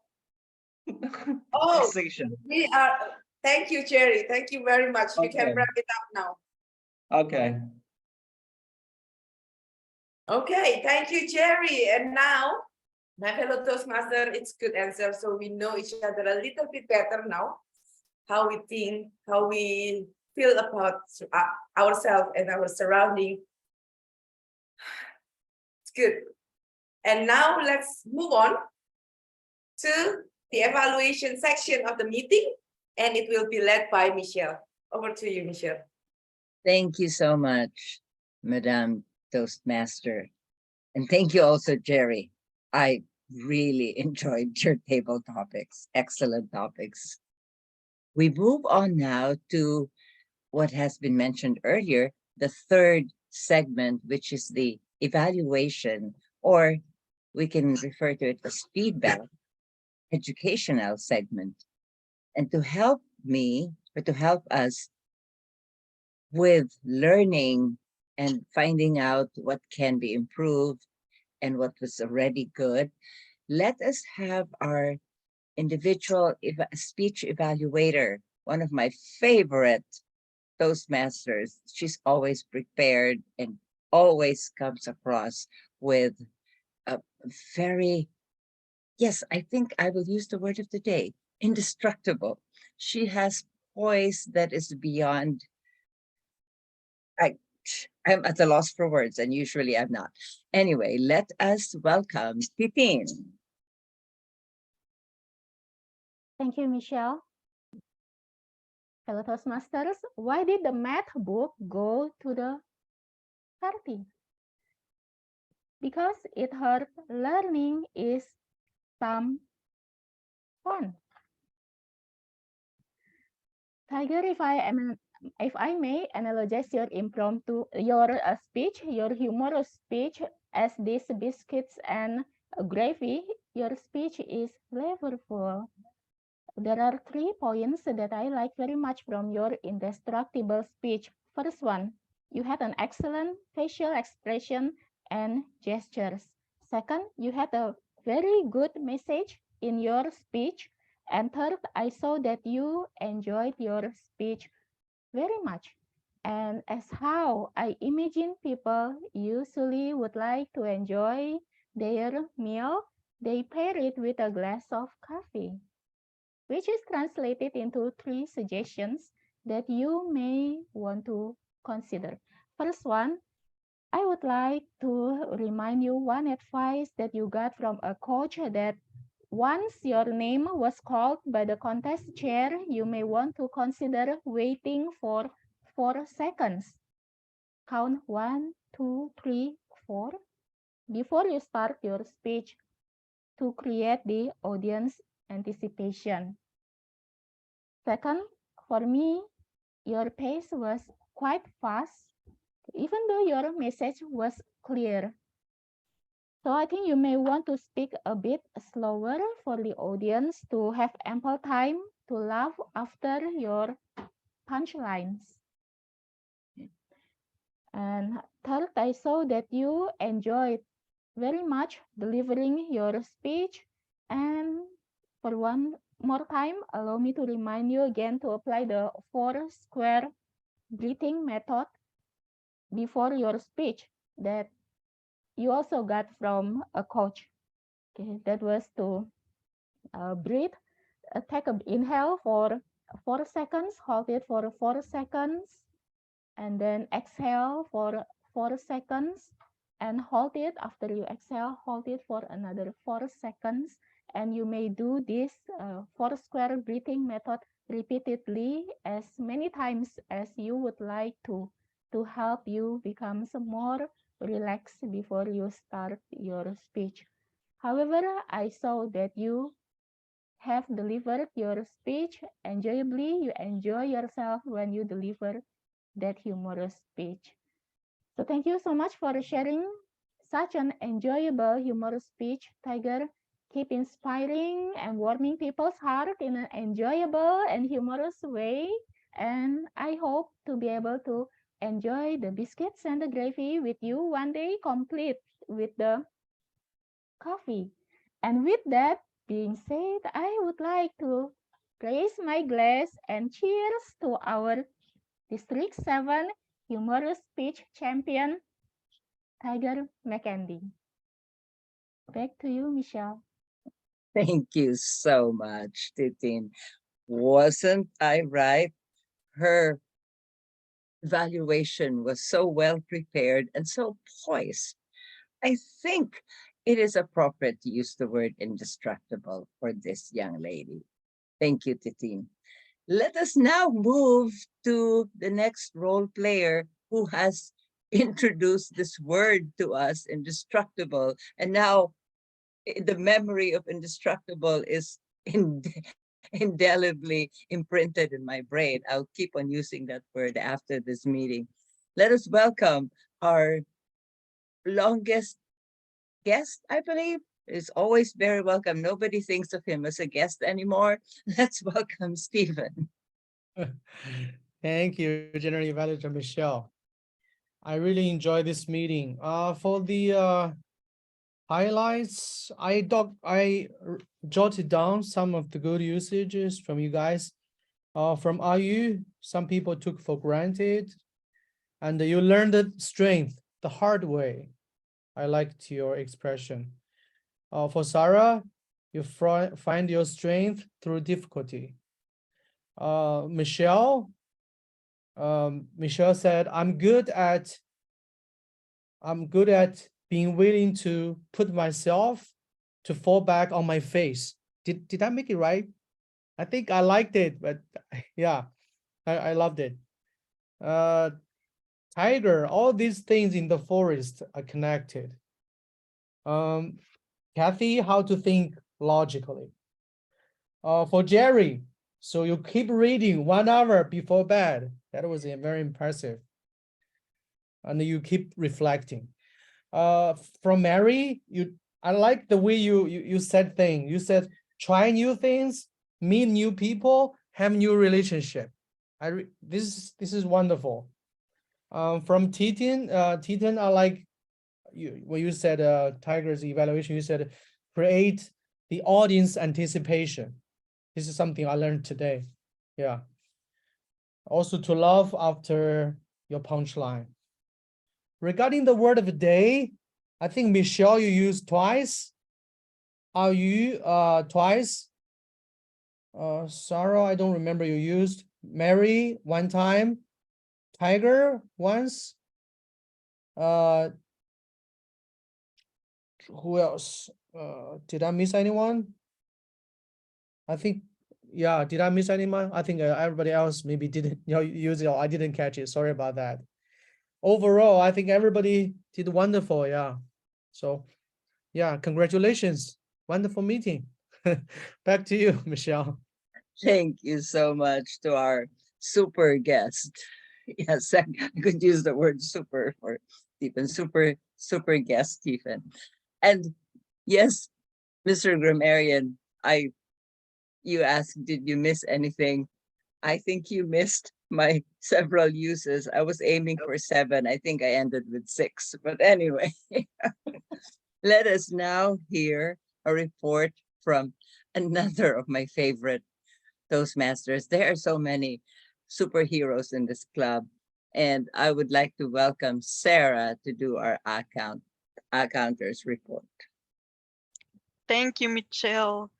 next section. we are, thank you, Jerry. Thank you very much. We can Okay. wrap it up now. Okay. Okay, thank you, Jerry. And now, my fellow Toastmaster, it's good answer. So we know each other a little bit better now. How we think, how we feel about ourselves and our surrounding. It's good. And now let's move on to the evaluation section of the meeting. And it will be led by Michelle. Over to you, Michelle. Thank you so much, Madame Toastmaster. And thank you also, Jerry. I really enjoyed your table topics, excellent topics. We move on now to what has been mentioned earlier, the third segment, which is the evaluation, or we can refer to it as feedback, educational segment. And to help me, or to help us with learning and finding out what can be improved and what was already good, let us have our individual speech evaluator, one of my favorite Toastmasters. She's always prepared and always comes across with a very, yes, I think I will use the word of the day, indestructible. She has poise that is beyond, I'm at a loss for words, and usually I'm not. Anyway, let us welcome Titin. Thank you, Michelle. Fellow Toastmasters, why did the math book go to the party? Because it heard learning is some fun. Tiger, if I may analogize your impromptu, your speech, your humorous speech as these biscuits and gravy, your speech is flavorful. There are 3 points that I like very much from your indestructible speech. First one, you had an excellent facial expression and gestures. Second, you had a very good message in your speech. And third, I saw that you enjoyed your speech very much. And as how I imagine people usually would like to enjoy their meal, they pair it with a glass of coffee, which is translated into 3 suggestions that you may want to consider. First one, I would like to remind you one advice that you got from a coach that once your name was called by the contest chair, you may want to consider waiting for 4 seconds. Count 1, 2, 3, 4 before you start your speech to create the audience anticipation. Second, for me, your pace was quite fast, even though your message was clear. So I think you may want to speak a bit slower for the audience to have ample time to laugh after your punchlines. And third, I saw that you enjoyed very much delivering your speech. And for one more time, allow me to remind you again to apply the 4 square breathing method before your speech that you also got from a coach. Okay, that was to breathe, take an inhale for 4 seconds, hold it for 4 seconds, and then exhale for 4 seconds, and hold it. After you exhale, hold it for another 4 seconds. And you may do this 4 square breathing method repeatedly as many times as you would like to help you become more relaxed before you start your speech. However, I saw that you have delivered your speech enjoyably. You enjoy yourself when you deliver that humorous speech. So thank you so much for sharing such an enjoyable, humorous speech, Tiger. Keep inspiring and warming people's heart in an enjoyable and humorous way. And I hope to be able to enjoy the biscuits and the gravy with you one day, complete with the coffee. And with that being said, I would like to raise my glass and cheers to our District 7 humorous speech champion, Tiger McKendy. Back to you, Michelle. Thank you so much, Titin. Wasn't I right? Her evaluation was so well prepared and so poised. I think it is appropriate to use the word indestructible for this young lady. Thank you, Titin. Let us now move to the next role player who has introduced this word to us, indestructible. And now the memory of indestructible is indelibly imprinted in my brain. I'll keep on using that word after this meeting. Let us welcome our longest guest, I believe, is always very welcome. Nobody thinks of him as a guest anymore. Let's welcome Stephen. Thank you, General Evaluator Michelle. I really enjoyed this meeting. For the highlights, I jotted down some of the good usages from you guys. From RU, some people took for granted, and you learned the strength the hard way. I liked your expression. For Sarah, you find your strength through difficulty. Michelle said, I'm good at being willing to put myself to fall back on my face. Did I make it right? I think I liked it, but yeah, I loved it. Tiger, all these things in the forest are connected. Kathy, how to think logically. For Jerry, so you keep reading 1 hour before bed. That was very impressive. And you keep reflecting. From Mary, I like the way you said things. You said try new things, meet new people, have new relationship. This is wonderful. From Titin, I like when you said Tiger's evaluation. You said create the audience anticipation. This is something I learned today. Yeah. Also to love after your punchline. Regarding the word of the day, I think Michelle, you used twice. Are you twice? Sarah, I don't remember you used. Mary, 1 time. Tiger, once. Who else? Did I miss anyone? I think, yeah, did I miss anyone? I think everybody else maybe didn't use it. I didn't catch it. Sorry about that. Overall, I think everybody did wonderful. Yeah. So, yeah, congratulations. Wonderful meeting. Back to you, Michelle. Thank you so much to our super guest. Yes, I could use the word super for Stephen, super guest Stephen. And yes, Mr. Grammarian, you asked, did you miss anything? I think you missed my several uses. I was aiming for 7. I think I ended with 6. But anyway, let us now hear a report from another of my favorite Toastmasters. There are so many superheroes in this club. And I would like to welcome Sarah to do our counters report. Thank you, Michelle.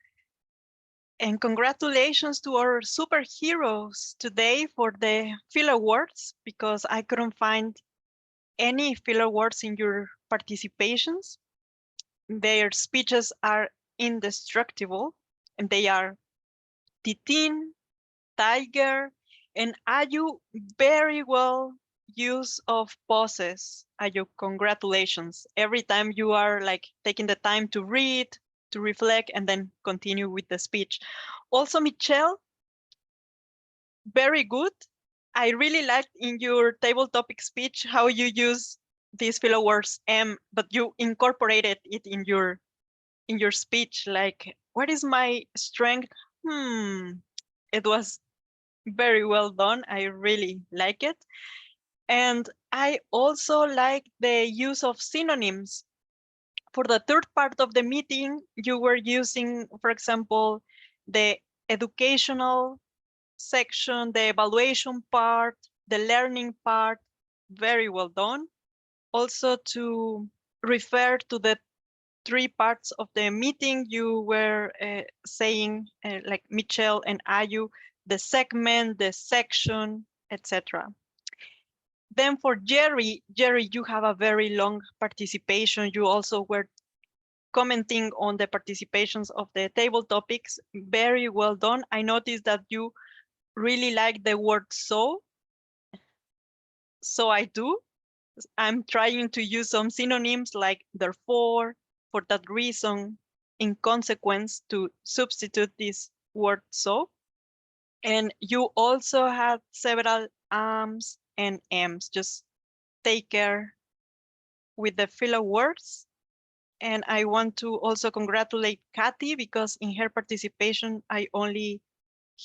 And congratulations to our superheroes today for the Phil Awards, because I couldn't find any Phil Awards in your participations. Their speeches are indestructible, and they are Titin, Tiger, and Ayu. Very well use of pauses. Ayu, congratulations. Every time you are like taking the time to read, to reflect and then continue with the speech. Also, Michelle, very good. I really liked in your table topic speech how you use these filler words but you incorporated it in your speech. Like, what is my strength? It was very well done. I really like it. And I also like the use of synonyms. For the third part of the meeting, you were using, for example, the educational section, the evaluation part, the learning part. Very well done. Also, to refer to the three parts of the meeting, you were saying, like Michelle and Ayu, the segment, the section, etc. Then for Jerry, you have a very long participation. You also were commenting on the participations of the table topics. Very well done. I noticed that you really like the word so. So I do. I'm trying to use some synonyms like therefore, for that reason, in consequence, to substitute this word so. And you also had several ams and ems. Just take care with the filler words. And I want to also congratulate Kathy, because in her participation, I only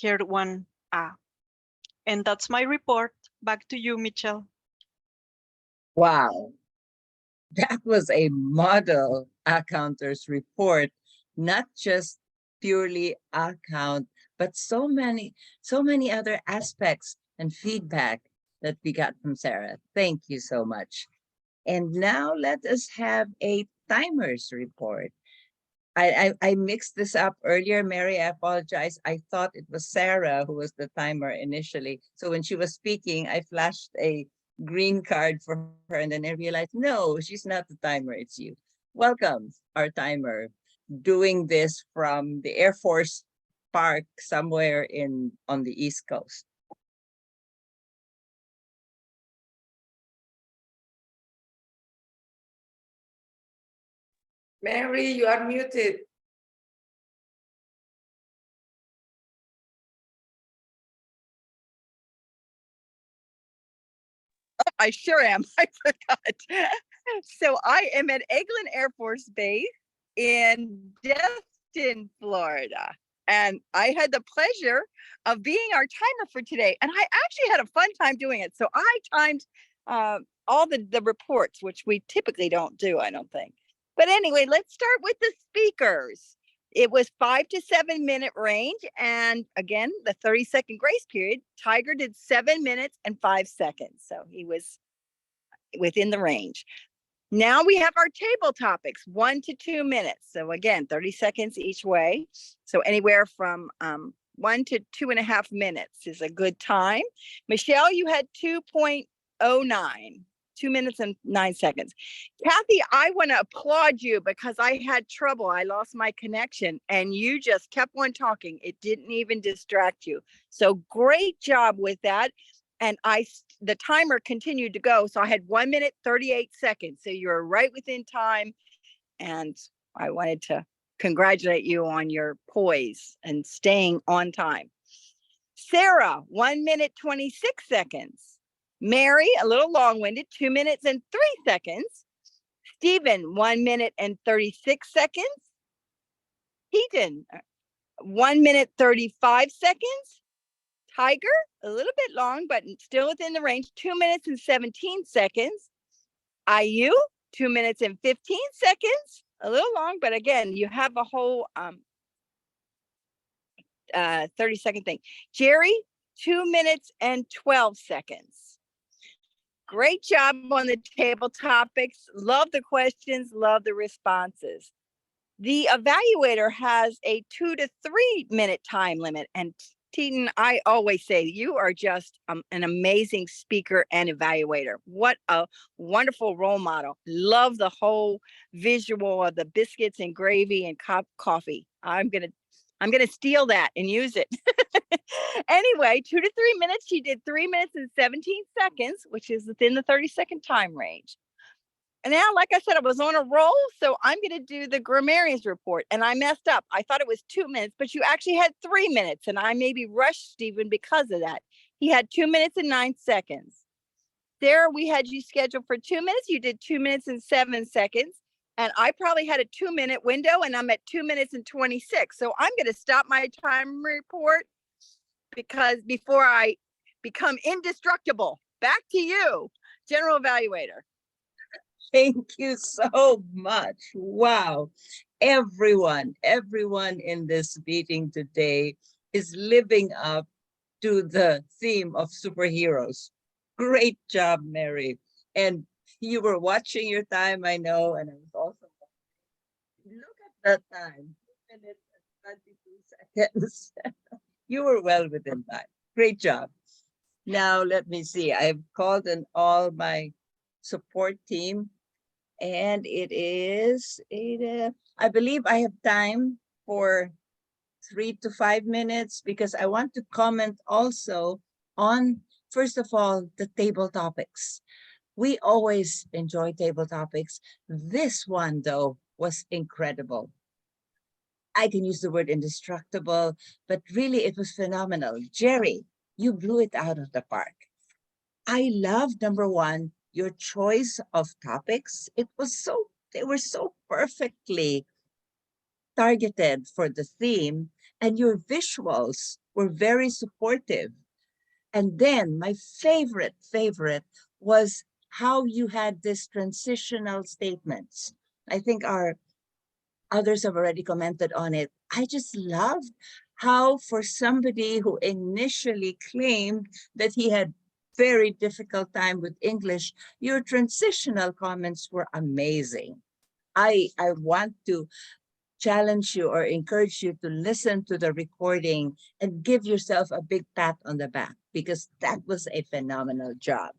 heard one A. And that's my report. Back to you, Michelle. Wow, that was a model accounters report, not just purely account, but so many other aspects and feedback that we got from Sarah. Thank you so much. And now let us have a timers report. I mixed this up earlier, Mary, I apologize. I thought it was Sarah who was the timer initially. So when she was speaking, I flashed a green card for her and then I realized, no, she's not the timer, it's you. Welcome, our timer, doing this from the Air Force Park somewhere on the East Coast. Mary, you are muted. I sure am. I forgot. So I am at Eglin Air Force Base in Destin, Florida. And I had the pleasure of being our timer for today. And I actually had a fun time doing it. So I timed all the reports, which we typically don't do, I don't think. But anyway, let's start with the speakers. It was 5 to 7 minute range. And again, the 30-second grace period. Tiger did 7 minutes and 5 seconds. So he was within the range. Now we have our table topics, 1 to 2 minutes. So again, 30 seconds each way. So anywhere from 1 to 2.5 minutes is a good time. Michelle, you had 2.09, 2 minutes and 9 seconds. Kathy, I want to applaud you because I had trouble. I lost my connection and you just kept on talking. It didn't even distract you. So great job with that. And the timer continued to go. So I had 1 minute, 38 seconds. So you're right within time. And I wanted to congratulate you on your poise and staying on time. Sarah, 1 minute, 26 seconds. Mary, a little long-winded, 2 minutes and 3 seconds. Stephen, 1 minute and 36 seconds. Heaton, 1 minute, 35 seconds. Tiger, a little bit long, but still within the range, 2 minutes and 17 seconds. Ayu, 2 minutes and 15 seconds, a little long, but again, you have a whole 30-second thing. Jerry, 2 minutes and 12 seconds. Great job on the table topics. Love the questions, love the responses. The evaluator has a 2 to 3 minute time limit. And Teton, I always say you are just an amazing speaker and evaluator. What a wonderful role model. Love the whole visual of the biscuits and gravy and coffee. I'm gonna steal that and use it. Anyway, 2 to 3 minutes. She did 3 minutes and 17 seconds, which is within the 30-second time range. And now, like I said, I was on a roll, so I'm going to do the grammarian's report. And I messed up. I thought it was 2 minutes, but you actually had 3 minutes. And I maybe rushed Stephen because of that. He had 2 minutes and 9 seconds. Sarah, we had you scheduled for 2 minutes. You did 2 minutes and 7 seconds. And I probably had a 2-minute window, and I'm at 2 minutes and 26. So I'm going to stop my time report because before I become indestructible. Back to you, General Evaluator. Thank you so much. Wow. Everyone in this meeting today is living up to the theme of superheroes. Great job, Mary. And you were watching your time, I know, and I was also watching. Look at that time, 2 minutes and 22 seconds. You were well within time. Great job. Now, let me see. I've called in all my support team, and it is, I believe I have time for 3 to 5 minutes because I want to comment also on, first of all, the table topics. We always enjoy table topics. This one, though, was incredible. I can use the word indestructible, but really it was phenomenal. Jerry, you blew it out of the park. I love, number one, your choice of topics. They were so perfectly targeted for the theme, and your visuals were very supportive. And then my favorite was how you had these transitional statements. I think our others have already commented on it. I just loved how, for somebody who initially claimed that he had very difficult time with English, your transitional comments were amazing. I want to challenge you or encourage you to listen to the recording and give yourself a big pat on the back because that was a phenomenal job.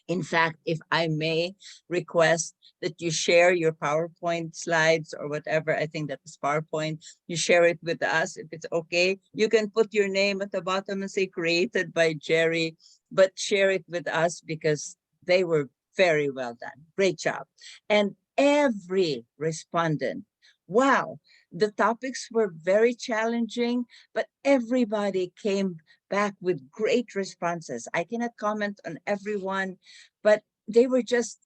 In fact, if I may request that you share your PowerPoint slides or whatever, I think that is PowerPoint, you share it with us if it's okay. You can put your name at the bottom and say created by Jerry, but share it with us because they were very well done. Great job. And every respondent, wow, the topics were very challenging, but everybody came back with great responses. I cannot comment on everyone, but they were just,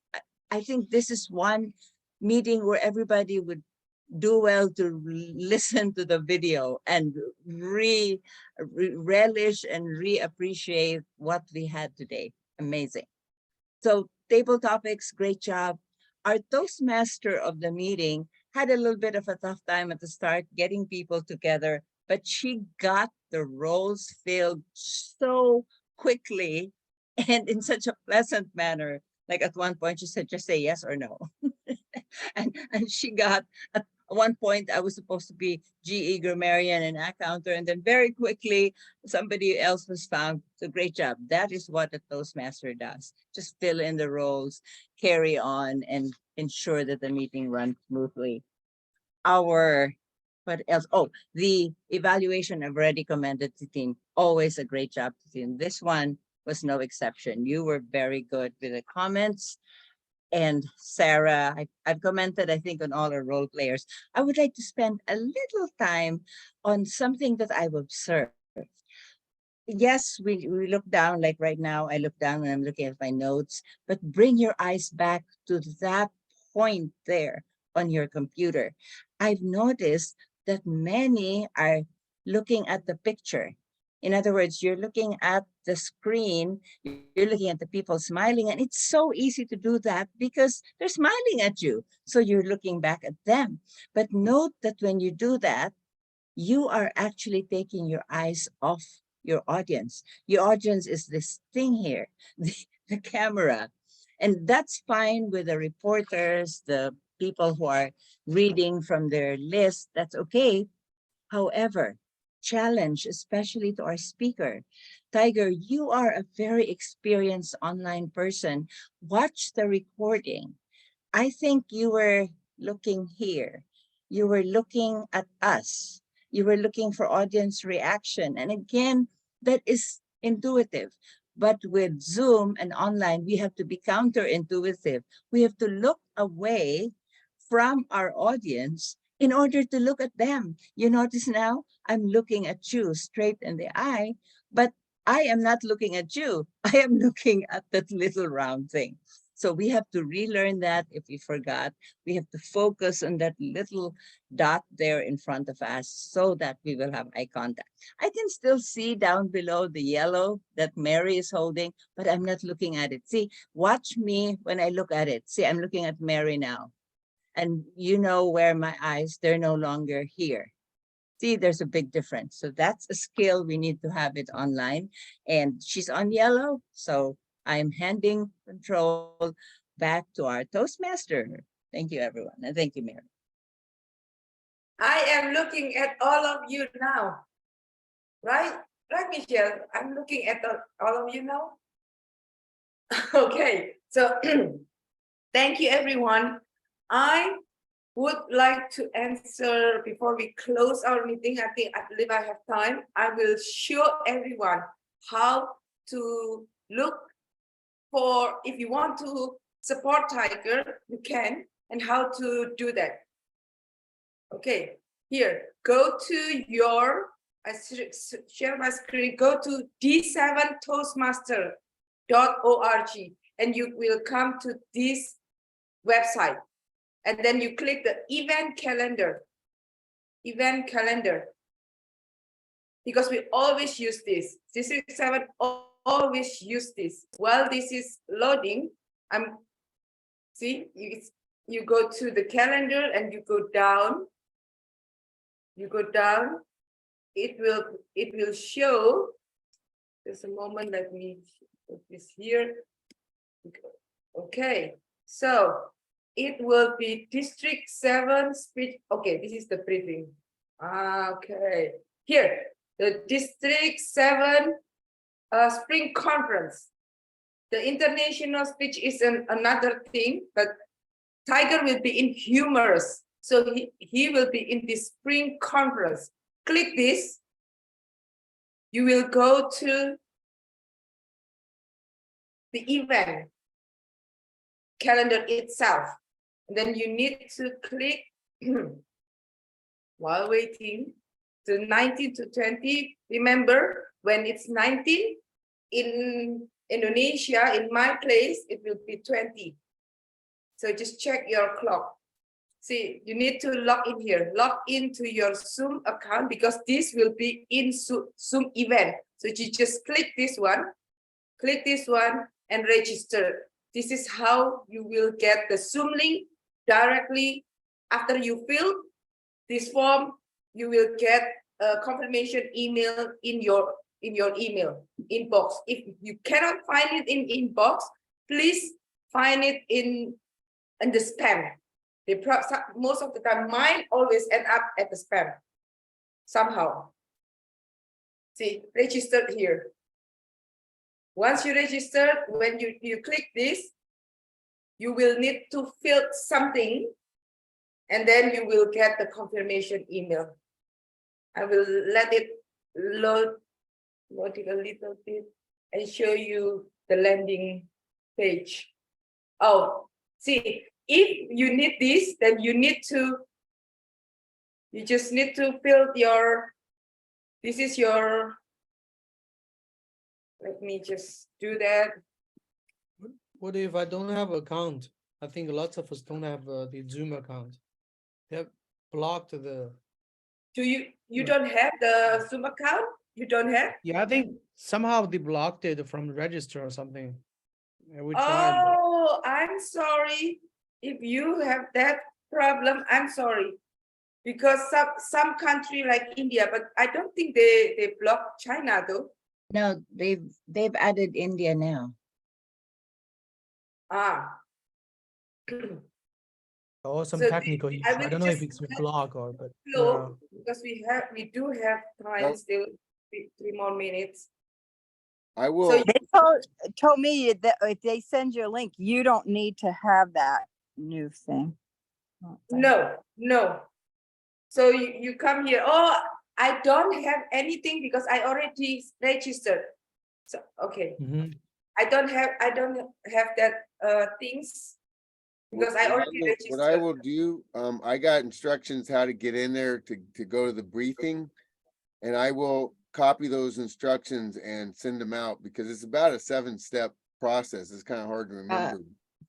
I think this is one meeting where everybody would do well to listen to the video and relish and reappreciate what we had today. Amazing. So table topics, great job. Our Toastmaster of the meeting had a little bit of a tough time at the start getting people together, but she got the roles filled so quickly and in such a pleasant manner. Like at one point, she said, just say yes or no. and she got, at one point, I was supposed to be GE grammarian and accounter, and then very quickly, somebody else was found. So great job. That is what a Toastmaster does. Just fill in the roles, carry on, and ensure that the meeting runs smoothly. What else? Oh, the evaluation I've already commended to team. Always a great job to team. This one was no exception. You were very good with the comments. And Sarah, I've commented, I think, on all our role players. I would like to spend a little time on something that I've observed. Yes, we look down, like right now, I look down when I'm looking at my notes, but bring your eyes back to that point there on your computer. I've noticed that many are looking at the picture. In other words, you're looking at the screen, you're looking at the people smiling, and it's so easy to do that because they're smiling at you. So you're looking back at them. But note that when you do that, you are actually taking your eyes off your audience. Your audience is this thing here, the camera. And that's fine with the reporters, the people who are reading from their list, that's okay. However, challenge, especially to our speaker. Tiger, you are a very experienced online person. Watch the recording. I think you were looking here. You were looking at us. You were looking for audience reaction. And again, that is intuitive. But with Zoom and online, we have to be counterintuitive. We have to look away from our audience in order to look at them. You notice now, I'm looking at you straight in the eye, but I am not looking at you. I am looking at that little round thing. So we have to relearn that if we forgot. We have to focus on that little dot there in front of us so that we will have eye contact. I can still see down below the yellow that Mary is holding, but I'm not looking at it. See, watch me when I look at it. See, I'm looking at Mary now. And you know where my eyes, they're no longer here. See, there's a big difference. So that's a skill. We need to have it online. And she's on yellow. So I'm handing control back to our Toastmaster. Thank you, everyone. And thank you, Mary. I am looking at all of you now. Right? Right, Michelle? I'm looking at all of you now. Okay. So thank you, everyone. I would like to answer before we close our meeting. I believe I have time. I will show everyone how to look for, if you want to support Tiger, you can, and how to do that. Okay, here, go to your, I share my screen, go to d7toastmaster.org and you will come to this website. And then you click the event calendar, because we always use this. D7 always use this. While this is loading, see, you go to the calendar and you go down. It will show. Just a moment, let me put this here. Okay, so it will be District 7 speech. Okay, this is the briefing. Okay, here, the District 7 Spring Conference. The international speech is another thing, but Tiger will be in humorous. So he will be in the Spring Conference. Click this. You will go to the event calendar itself. And then you need to click while waiting to 19 to 20. Remember, when it's 19 in Indonesia, in my place, it will be 20. So just check your clock. See, you need to log in here, log into your Zoom account because this will be in Zoom event. So you just click this one and register. This is how you will get the Zoom link directly after you fill this form. You will get a confirmation email in your email inbox. If you cannot find it in inbox, please find it in the spam. Most of the time, mine always end up at the spam somehow. See, registered here. Once you register, when you click this, you will need to fill something, and then you will get the confirmation email. I will let it load it a little bit and show you the landing page. Oh, see, if you need this, then you just need to fill your, this is your, let me just do that. What if I don't have an account? I think lots of us don't have the Zoom account. They have blocked the. Do you don't have the Zoom account? You don't have? Yeah, I think somehow they blocked it from register or something. Yeah, we tried. Oh, I'm sorry. If you have that problem, I'm sorry. Because some country like India, but I don't think they block China though. No, they've added India now. Ah. Oh, some So technical issues. I don't know if it's a block or, but slow, because we do have time still, 3 more minutes. I will. So They told me that if they send you a link, you don't need to have that new thing. no. So you come here. Oh, I don't have anything because I already registered. So, okay, Mhm. I don't have that things because I already What I registered. will do, I got instructions how to get in there to go to the briefing. And I will copy those instructions and send them out because it's about a 7-step process. It's kind of hard to remember.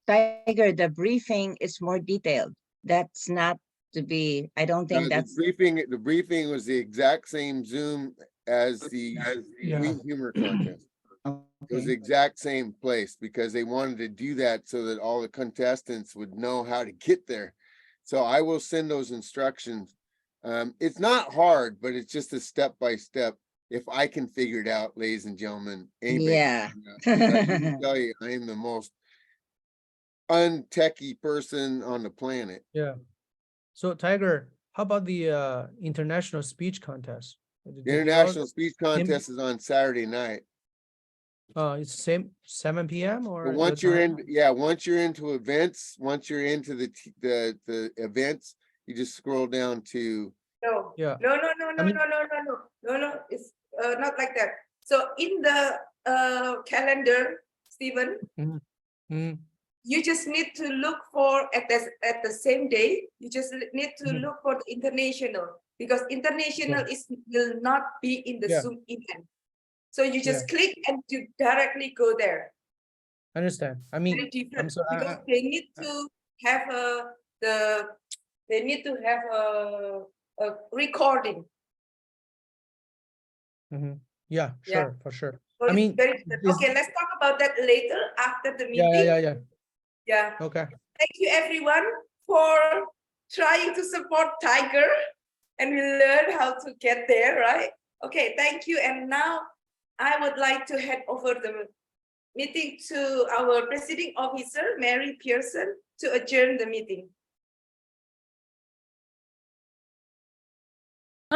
Tiger, the briefing is more detailed. That's not to be, I don't think that's, The briefing was the exact same Zoom as the Yeah. Queen Humor Contest. It was the okay. exact same place because they wanted to do that so that all the contestants would know how to get there. So I will send those instructions. It's not hard, but it's just a step by step. If I can figure it out, ladies and gentlemen, anybody Yeah. can figure it out. 'Cause I can tell you, I am the most untechy person on the planet. Yeah. So Tiger, how about the international speech contest? Did The you International Speech Contest is on Saturday night. it's same 7 p.m. or But the once you're time? in, yeah, once you're into events, once you're into the events, you just scroll down to, No, Yeah. no. I mean- No. It's not like that. So in the calendar, Stephen, Mhm. you just need to look for at the same day. You just need to Mhm. look for the international because international will not be in the Yeah. Zoom event. So you just click and you directly go there. I understand. I Very mean, different sorry, because they need to have a recording. yeah, Yeah. sure, for sure. So I it's mean, very different. this- Okay, let's talk about that later after the meeting. yeah. Yeah. Okay. Thank you everyone for trying to support Tiger and we learn how to get there, right? Okay, thank you. And now I would like to hand over the meeting to our presiding officer, Mary Pearson, to adjourn the meeting.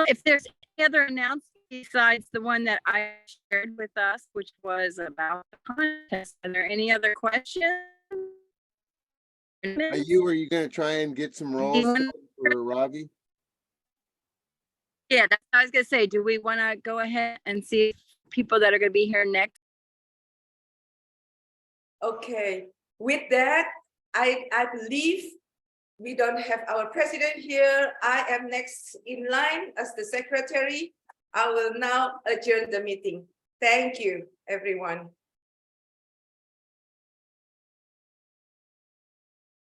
If there's any other announcements besides the one that I shared with us, which was about the contest, are there any other questions? are you gonna try and get some roles for Ravi? Yeah, that's what I was gonna say. Do we want to go ahead and see people that are gonna be here next? Okay, with that, I believe we don't have our president here. I am next in line as the secretary. I will now adjourn the meeting. Thank you, everyone.